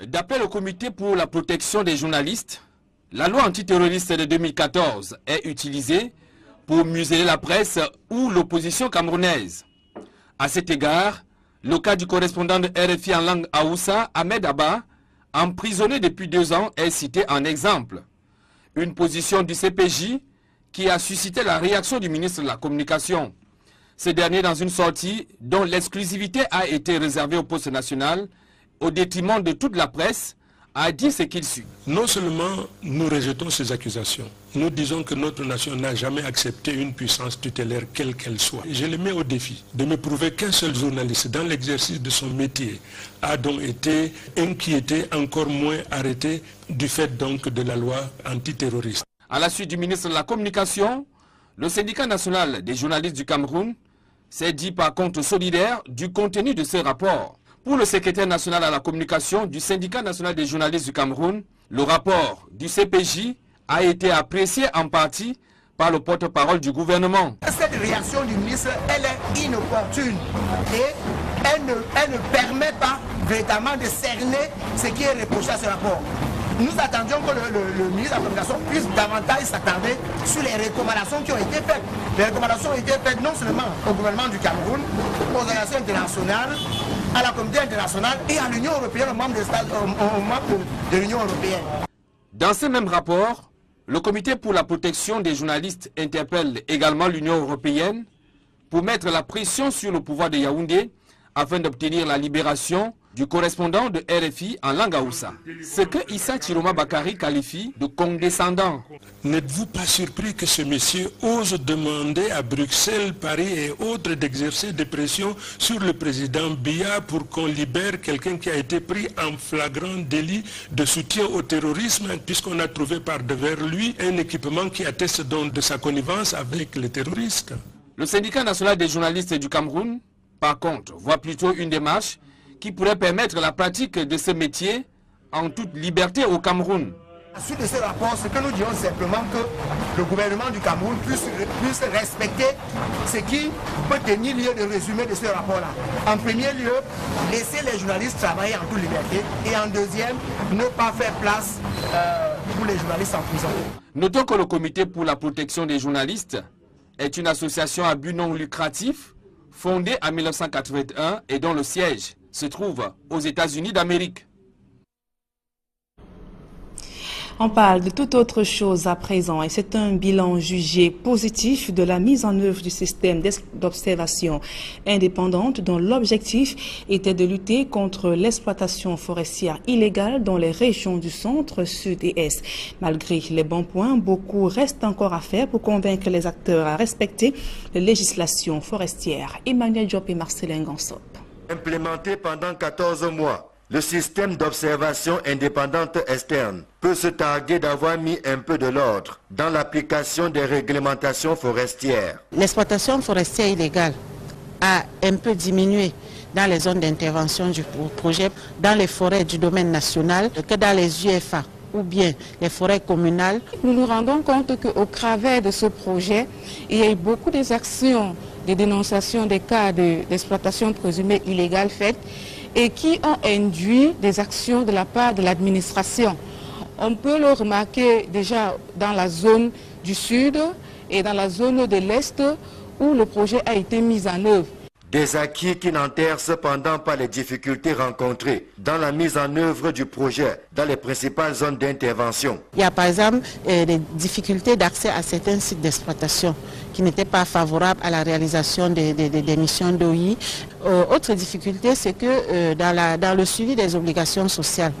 D'après le comité pour la protection des journalistes, la loi antiterroriste de 2014 est utilisée pour museler la presse ou l'opposition camerounaise. À cet égard, le cas du correspondant de RFI en langue Haoussa, Ahmed Abba, emprisonné depuis 2 ans, est cité en exemple. Une position du CPJ qui a suscité la réaction du ministre de la Communication. Ce dernier, dans une sortie dont l'exclusivité a été réservée au poste national, au détriment de toute la presse, a dit ce qu'il suit. Non seulement nous rejetons ces accusations, nous disons que notre nation n'a jamais accepté une puissance tutélaire quelle qu'elle soit. Je le mets au défi de me prouver qu'un seul journaliste dans l'exercice de son métier a donc été inquiété, encore moins arrêté du fait donc de la loi antiterroriste. À la suite du ministre de la Communication, le syndicat national des journalistes du Cameroun s'est dit par contre solidaire du contenu de ce rapport. Pour le secrétaire national à la communication du syndicat national des journalistes du Cameroun, le rapport du CPJ a été apprécié en partie par le porte-parole du gouvernement. Cette réaction du ministre, elle est inopportune et elle ne permet pas véritablement de cerner ce qui est reproché à ce rapport. Nous attendions que le ministre de la Communication puisse davantage s'attarder sur les recommandations qui ont été faites. Les recommandations ont été faites non seulement au gouvernement du Cameroun, aux organisations internationales, à la communauté internationale et à l'Union européenne, aux membres de l'Union européenne. Dans ce même rapport, le Comité pour la protection des journalistes interpelle également l'Union européenne pour mettre la pression sur le pouvoir de Yaoundé afin d'obtenir la libération du correspondant de RFI en langue Hausa. Ce que Issa Chiroma Bakari qualifie de condescendant. N'êtes-vous pas surpris que ce monsieur ose demander à Bruxelles, Paris et autres d'exercer des pressions sur le président Biya pour qu'on libère quelqu'un qui a été pris en flagrant délit de soutien au terrorisme, puisqu'on a trouvé par devers lui un équipement qui atteste donc de sa connivence avec les terroristes? Le syndicat national des journalistes du Cameroun, par contre, voit plutôt une démarche qui pourrait permettre la pratique de ce métier en toute liberté au Cameroun. À la suite de ce rapport, ce que nous disons simplement que le gouvernement du Cameroun puisse respecter ce qui peut tenir lieu de résumé de ce rapport-là. En premier lieu, laisser les journalistes travailler en toute liberté et en deuxième, ne pas faire place pour les journalistes en prison. Notons que le Comité pour la protection des journalistes est une association à but non lucratif fondée en 1981 et dont le siège se trouve aux États-Unis d'Amérique. On parle de toute autre chose à présent et c'est un bilan jugé positif de la mise en œuvre du système d'observation indépendante dont l'objectif était de lutter contre l'exploitation forestière illégale dans les régions du centre, sud et est. Malgré les bons points, beaucoup reste encore à faire pour convaincre les acteurs à respecter les législations forestières. Emmanuel Diop et Marcelin Gansop. Implémenté pendant 14 mois, le système d'observation indépendante externe peut se targuer d'avoir mis un peu de l'ordre dans l'application des réglementations forestières. L'exploitation forestière illégale a un peu diminué dans les zones d'intervention du projet, dans les forêts du domaine national, que dans les UFA ou bien les forêts communales. Nous nous rendons compte qu'au travers de ce projet, il y a eu beaucoup d'actions de dénonciation des cas d'exploitation présumée illégale faites et qui ont induit des actions de la part de l'administration. On peut le remarquer déjà dans la zone du sud et dans la zone de l'est où le projet a été mis en œuvre. Des acquis qui n'enterrent cependant pas les difficultés rencontrées dans la mise en œuvre du projet dans les principales zones d'intervention. Il y a par exemple des difficultés d'accès à certains sites d'exploitation qui n'étaient pas favorables à la réalisation des missions d'OI. Autre difficulté, c'est que dans le suivi des obligations sociales,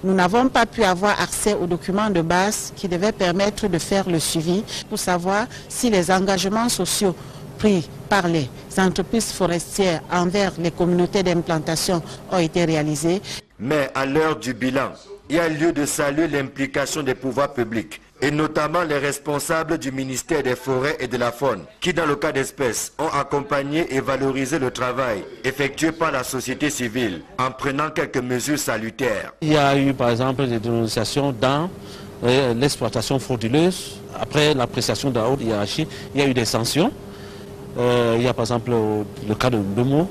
nous n'avons pas pu avoir accès aux documents de base qui devaient permettre de faire le suivi pour savoir si les engagements sociaux pris par les entreprises forestières envers les communautés d'implantation ont été réalisés. Mais à l'heure du bilan, il y a lieu de saluer l'implication des pouvoirs publics et notamment les responsables du ministère des Forêts et de la Faune qui, dans le cas d'espèce, ont accompagné et valorisé le travail effectué par la société civile en prenant quelques mesures salutaires. Il y a eu par exemple des dénonciations dans l'exploitation frauduleuse. Après l'appréciation de la haute hiérarchie, il y a eu des sanctions. Il y a par exemple le cas de Mbemo,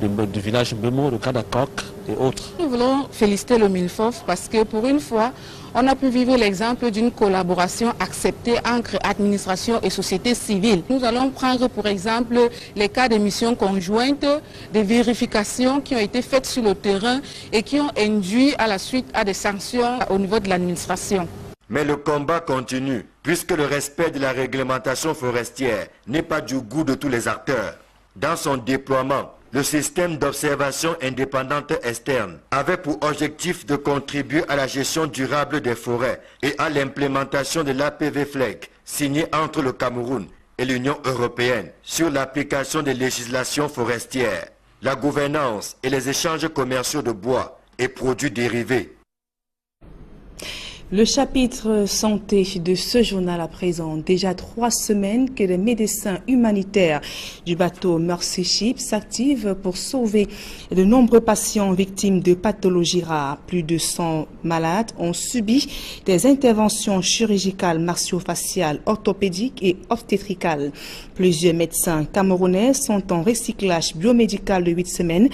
du village Mbemo, le cas d'Akok et autres. Nous voulons féliciter le MINFOF parce que pour une fois, on a pu vivre l'exemple d'une collaboration acceptée entre administration et société civile. Nous allons prendre pour exemple les cas de missions conjointes, des vérifications qui ont été faites sur le terrain et qui ont induit à la suite à des sanctions au niveau de l'administration. Mais le combat continue, puisque le respect de la réglementation forestière n'est pas du goût de tous les acteurs. Dans son déploiement, le système d'observation indépendante externe avait pour objectif de contribuer à la gestion durable des forêts et à l'implémentation de l'APV-FLEC, signé entre le Cameroun et l'Union européenne sur l'application des législations forestières, la gouvernance et les échanges commerciaux de bois et produits dérivés. Le chapitre santé de ce journal à présent. Déjà 3 semaines que les médecins humanitaires du bateau Mercy Ship s'activent pour sauver de nombreux patients victimes de pathologies rares. Plus de 100 malades ont subi des interventions chirurgicales, maxillofaciales, orthopédiques et obstétricales. Plusieurs médecins camerounais sont en recyclage biomédical de 8 semaines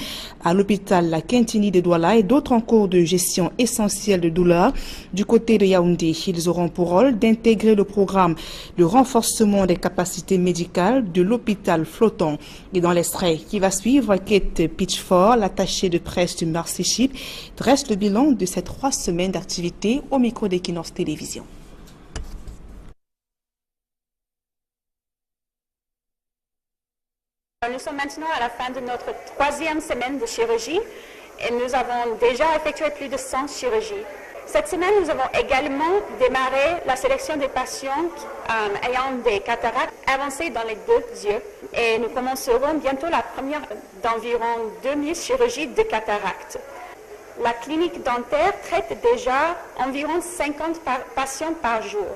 à l'hôpital La Quintini de Douala et d'autres en cours de gestion essentielle de douleur. Du côté de Yaoundé, ils auront pour rôle d'intégrer le programme de renforcement des capacités médicales de l'hôpital flottant. Et dans l'extrait qui va suivre, Kate Pitchford, l'attachée de presse du Mercy Ship, dresse le bilan de ces 3 semaines d'activité au micro d'Equinox Télévision. Nous sommes maintenant à la fin de notre 3e semaine de chirurgie et nous avons déjà effectué plus de 100 chirurgies. Cette semaine, nous avons également démarré la sélection des patients ayant des cataractes avancées dans les 2 yeux. Et nous commencerons bientôt la première d'environ 2000 chirurgies de cataractes. La clinique dentaire traite déjà environ 50 patients par jour.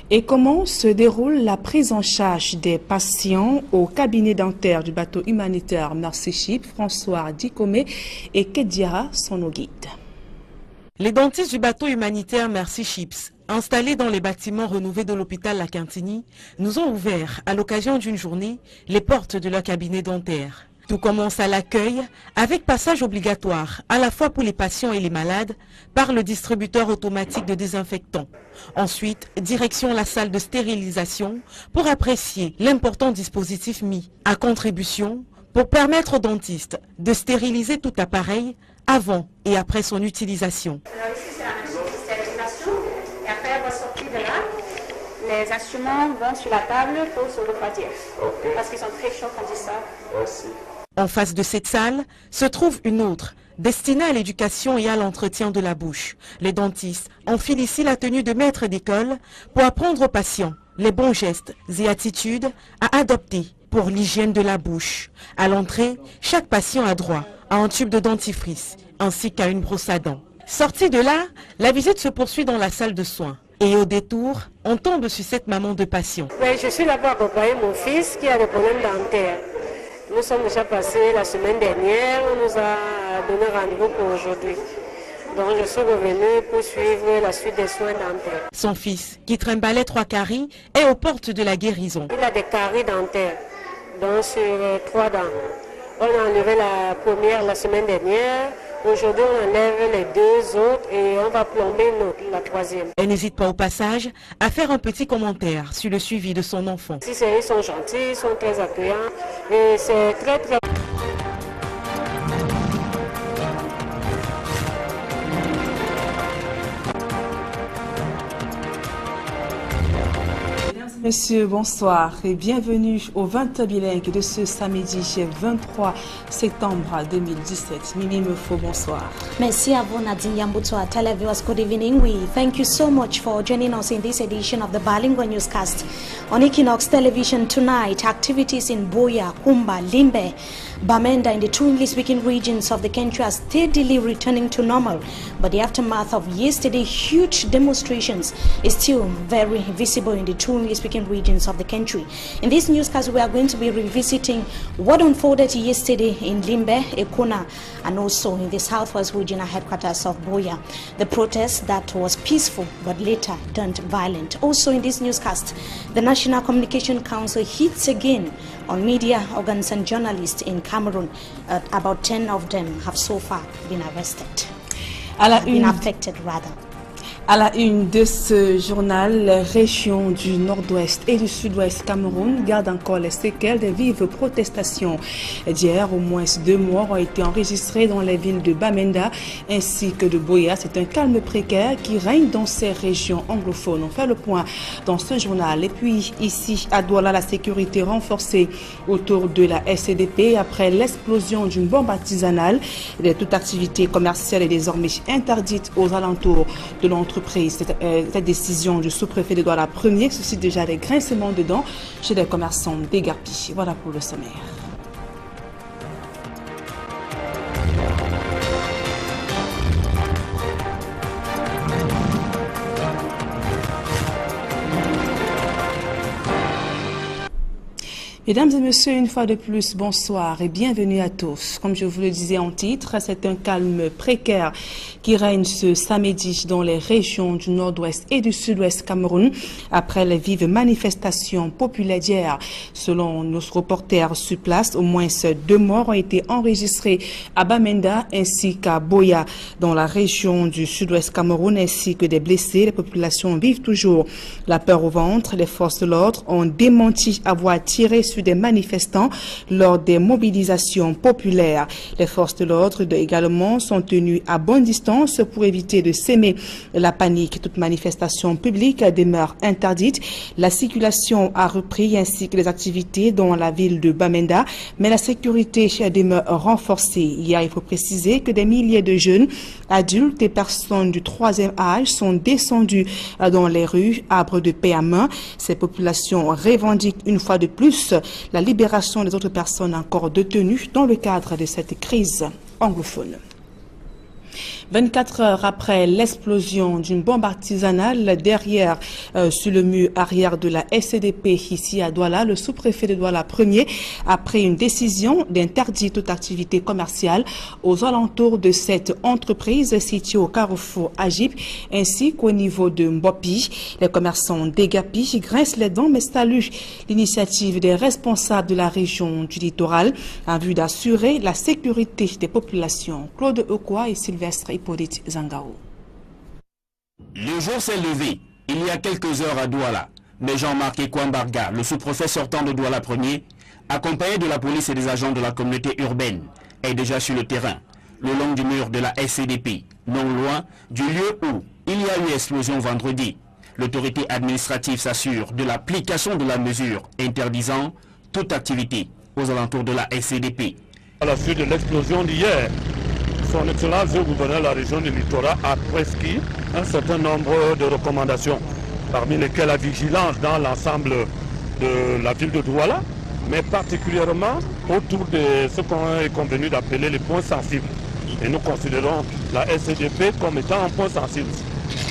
Et comment se déroule la prise en charge des patients au cabinet dentaire du bateau humanitaire Mercy Ship? François Dikome et Kediara sont nos guides. Les dentistes du bateau humanitaire Mercy Ships, installés dans les bâtiments rénovés de l'hôpital La Quintini, nous ont ouvert, à l'occasion d'une journée, les portes de leur cabinet dentaire. Tout commence à l'accueil, avec passage obligatoire, à la fois pour les patients et les malades, par le distributeur automatique de désinfectants. Ensuite, direction la salle de stérilisation pour apprécier l'important dispositif mis à contribution pour permettre aux dentistes de stériliser tout appareil avant et après son utilisation. Alors ici, c'est la machine de stérilisation et après avoir sorti de là, les instruments vont sur la table pour se refroidir. Okay. Parce qu'ils sont très chauds quand ils sortent. Merci. En face de cette salle se trouve une autre, destinée à l'éducation et à l'entretien de la bouche. Les dentistes enfilent ici la tenue de maître d'école pour apprendre aux patients les bons gestes et attitudes à adopter pour l'hygiène de la bouche. À l'entrée, chaque patient a droit à un tube de dentifrice ainsi qu'à une brosse à dents. Sorti de là, la visite se poursuit dans la salle de soins. Et au détour, on tombe sur cette maman de patient. Je suis là pour accompagner mon fils qui a des problèmes dentaires. Nous sommes déjà passés la semaine dernière, on nous a donné rendez-vous pour aujourd'hui. Donc je suis revenue pour suivre la suite des soins dentaires. Son fils, qui trimballait 3 caries, est aux portes de la guérison. Il a des caries dentaires, donc sur 3 dents. On a enlevé la première la semaine dernière. Aujourd'hui, on enlève les 2 autres et on va plomber la 3e. Elle n'hésite pas au passage à faire un petit commentaire sur le suivi de son enfant. Ils sont gentils, ils sont très accueillants et c'est très très... Messieurs, bonsoir et bienvenue au 20 bilingue de ce samedi 23 septembre 2017. Mimi Mefo, bonsoir. Merci à vous, Nadine Yambutwa. Televiewers, good evening. We thank you so much for joining us in this edition of the Bilingual Newscast. On Equinox Television tonight, activities in Boya, Kumba, Limbe, Bamenda in the 2 English-speaking regions of the country are steadily returning to normal. But the aftermath of yesterday's huge demonstrations is still very visible in the 2 English-speaking regions of the country. In this newscast, we are going to be revisiting what unfolded yesterday in Limbe, Ekona, and also in the southwest regional headquarters of Boya. The protest that was peaceful but later turned violent. Also in this newscast, the National Communication Council hits again on media organs and journalists in Cameroon. About 10 of them have so far been arrested. Been affected rather. À la une de ce journal, les régions du nord-ouest et du sud-ouest Cameroun gardent encore les séquelles des vives protestations d'hier. Au moins 2 morts ont été enregistrés dans les villes de Bamenda ainsi que de Boya. C'est un calme précaire qui règne dans ces régions anglophones. On fait le point dans ce journal. Et puis ici à Douala, la sécurité renforcée autour de la SCDP après l'explosion d'une bombe artisanale. Toute activité commerciale est désormais interdite aux alentours de l'entreprise. Cette décision du sous-préfet de Douala Premier suscite déjà des grincements de dents chez les commerçants dégarpis. Voilà pour le sommaire. Mesdames et messieurs, une fois de plus, bonsoir et bienvenue à tous. Comme je vous le disais en titre, c'est un calme précaire qui règne ce samedi dans les régions du nord-ouest et du sud-ouest Cameroun après les vives manifestations populaires d'hier. Selon nos reporters sur place, au moins 2 morts ont été enregistrés à Bamenda ainsi qu'à Boya dans la région du sud-ouest Cameroun ainsi que des blessés. Les populations vivent toujours la peur au ventre. Les forces de l'ordre ont démenti avoir tiré sur des manifestants lors des mobilisations populaires. Les forces de l'ordre également sont tenues à bonne distance pour éviter de s'aimer la panique. Toute manifestation publique demeure interdite. La circulation a repris ainsi que les activités dans la ville de Bamenda, mais la sécurité demeure renforcée. Hier, il faut préciser que des milliers de jeunes, adultes et personnes du 3e âge sont descendus dans les rues, arbres de paix à main. Ces populations revendiquent une fois de plus la libération des autres personnes encore détenues dans le cadre de cette crise anglophone. 24 heures après l'explosion d'une bombe artisanale derrière sur le mur arrière de la SCDP ici à Douala, le sous-préfet de Douala Premier a pris une décision d'interdire toute activité commerciale aux alentours de cette entreprise située au carrefour Agip ainsi qu'au niveau de Mbopi. Les commerçants d'Egapi grincent les dents mais saluent l'initiative des responsables de la région du littoral en vue d'assurer la sécurité des populations. Claude Okwa et Sylvestre Hippolyte Zangao. Le jour s'est levé il y a quelques heures à Douala, mais Jean-Marc Ekwambarga, le sous-préfet sortant de Douala Premier, accompagné de la police et des agents de la communauté urbaine, est déjà sur le terrain, le long du mur de la SCDP, non loin du lieu où il y a eu explosion vendredi. L'autorité administrative s'assure de l'application de la mesure interdisant toute activité aux alentours de la SCDP. À la suite de l'explosion d'hier, Son Excellence le gouverneur de la région du littoral a prescrit un certain nombre de recommandations, parmi lesquelles la vigilance dans l'ensemble de la ville de Douala, mais particulièrement autour de ce qu'on est convenu d'appeler les points sensibles. Et nous considérons la SCDP comme étant un point sensible.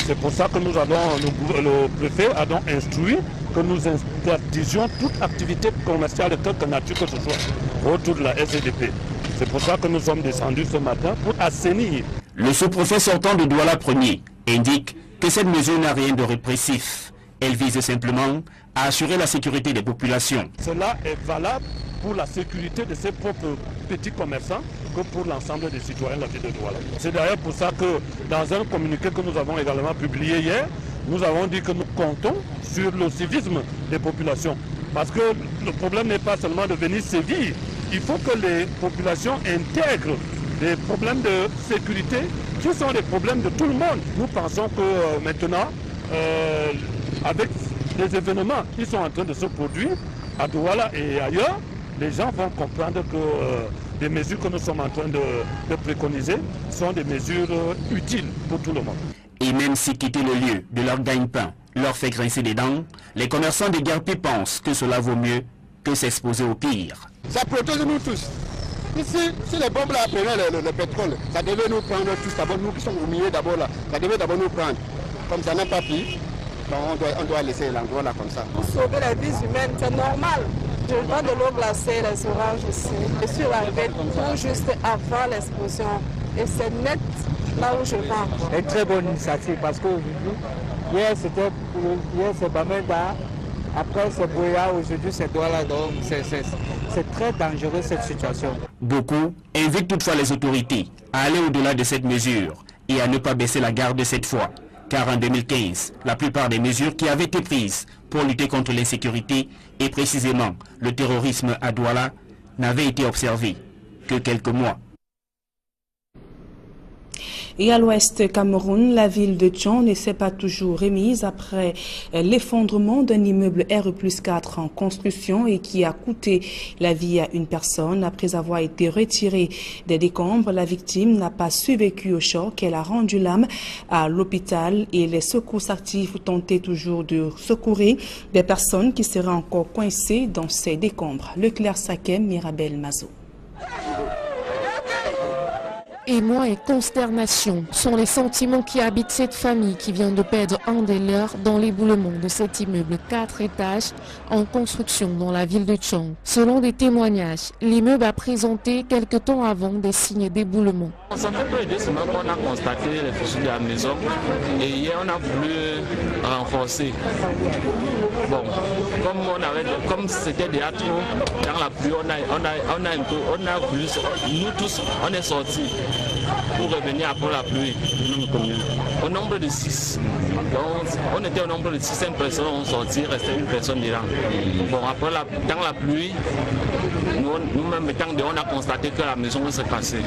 C'est pour ça que nous avons, le préfet a donc instruit que nous interdisions toute activité commerciale de quelque nature que ce soit autour de la SCDP. C'est pour ça que nous sommes descendus ce matin pour assainir. Le sous-préfet sortant de Douala Premier indique que cette mesure n'a rien de répressif. Elle vise simplement à assurer la sécurité des populations. Cela est valable pour la sécurité de ses propres petits commerçants que pour l'ensemble des citoyens de la ville de Douala. C'est d'ailleurs pour ça que dans un communiqué que nous avons également publié hier, nous avons dit que nous comptons sur le civisme des populations. Parce que le problème n'est pas seulement de venir sévir. Il faut que les populations intègrent des problèmes de sécurité qui sont des problèmes de tout le monde. Nous pensons que maintenant, avec les événements qui sont en train de se produire à Douala et ailleurs, les gens vont comprendre que les mesures que nous sommes en train de préconiser sont des mesures utiles pour tout le monde. Et même si quitter le lieu de leur gagne-pain leur fait grincer des dents, les commerçants des Garpis pensent que cela vaut mieux que s'exposer au pire. Ça protège nous tous. Ici, si les bombes là prenaient le pétrole, ça devait nous prendre tous d'abord, nous qui sommes au milieu d'abord là, ça devait d'abord nous prendre. Comme ça n'a pas pris, on doit laisser l'endroit là comme ça. Pour sauver les vies humaines, c'est normal. Je vois de l'eau glacée, les orages ici. Je suis arrivé tout juste avant l'explosion. Et c'est net là où je vends. C'est une très bonne initiative parce que hier c'est Bamenda, après c'est Boya, aujourd'hui c'est Douala. Donc c'est très dangereux cette situation. Beaucoup invitent toutefois les autorités à aller au-delà de cette mesure et à ne pas baisser la garde cette fois. Car en 2015, la plupart des mesures qui avaient été prises pour lutter contre l'insécurité et précisément le terrorisme à Douala n'avaient été observées que quelques mois. Et à l'ouest Cameroun, la ville de Tchon ne s'est pas toujours remise après l'effondrement d'un immeuble RE+4 en construction et qui a coûté la vie à une personne. Après avoir été retirée des décombres, la victime n'a pas survécu au choc. Elle a rendu l'âme à l'hôpital et les secours actifs tentaient toujours de secourir des personnes qui seraient encore coincées dans ces décombres. Leclerc Sakem, Mirabel Mazo. Émoi et consternation sont les sentiments qui habitent cette famille qui vient de perdre un des leurs dans l'éboulement de cet immeuble 4 étages en construction dans la ville de Tchang. Selon des témoignages, l'immeuble a présenté quelque temps avant des signes d'éboulement. Ça fait plus de 2 semaines qu'on a constaté les fissures de la maison et hier on a voulu renforcer. Bon, comme c'était déjà trop dans la pluie, on a voulu, nous tous, on est sortis pour revenir après la pluie. Au nombre de 6. Donc, on était au nombre de 6, 5 personnes ont sorti, il restait une personne dedans. Bon, après dans la pluie, nous-mêmes étant dehors, on a constaté que la maison s'est cassée.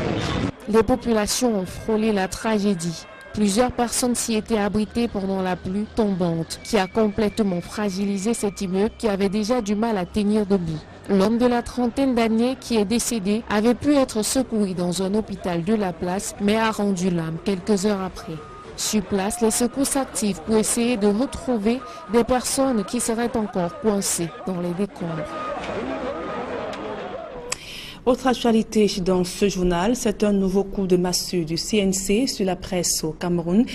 Les populations ont frôlé la tragédie. Plusieurs personnes s'y étaient abritées pendant la pluie tombante qui a complètement fragilisé cet immeuble qui avait déjà du mal à tenir debout. L'homme de la trentaine d'années qui est décédé avait pu être secouru dans un hôpital de la place mais a rendu l'âme quelques heures après. Sur place, les secours s'activent pour essayer de retrouver des personnes qui seraient encore coincées dans les décombres. Autre actualité dans ce journal, c'est un nouveau coup de massue du CNC sur la presse au Cameroun.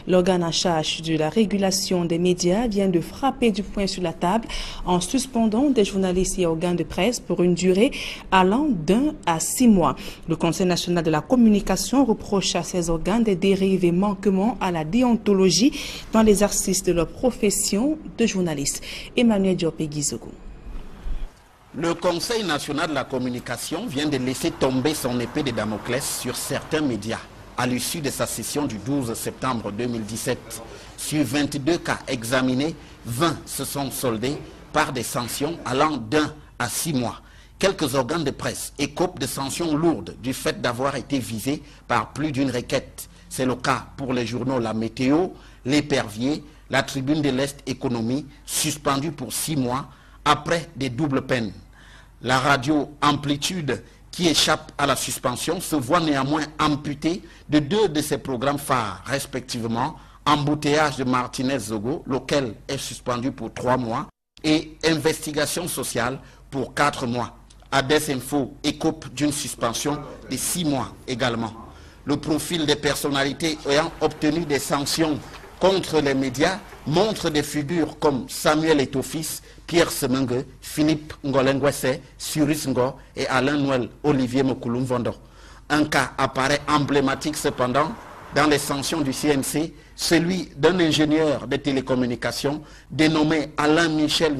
L'organe en charge de la régulation des médias vient de frapper du poing sur la table en suspendant des journalistes et organes de presse pour une durée allant d'1 à 6 mois. Le Conseil national de la communication reproche à ces organes des dérives et manquements à la déontologie dans l'exercice de leur profession de journaliste. Emmanuel Diopé-Guizogo. Le Conseil national de la communication vient de laisser tomber son épée de Damoclès sur certains médias à l'issue de sa session du 12 septembre 2017. Sur 22 cas examinés, 20 se sont soldés par des sanctions allant d'1 à 6 mois. Quelques organes de presse écopent de sanctions lourdes du fait d'avoir été visés par plus d'une requête. C'est le cas pour les journaux La Météo, L'Épervier, La Tribune de l'Est Économie, suspendus pour 6 mois, après des doubles peines. La radio Amplitude, qui échappe à la suspension, se voit néanmoins amputée de 2 de ses programmes phares, respectivement Embouteillage de Martinez-Zogo, lequel est suspendu pour 3 mois, et Investigation sociale pour 4 mois. Ades Info écope d'une suspension de 6 mois également. Le profil des personnalités ayant obtenu des sanctions contre les médias montre des figures comme Samuel Etofis, Pierre Semengue, Philippe Ngolengwese, Cyrus Ngo et Alain Noël Olivier Mokoulum-Vondo. Un cas apparaît emblématique cependant dans les sanctions du CNC, celui d'un ingénieur de télécommunications dénommé Alain Michel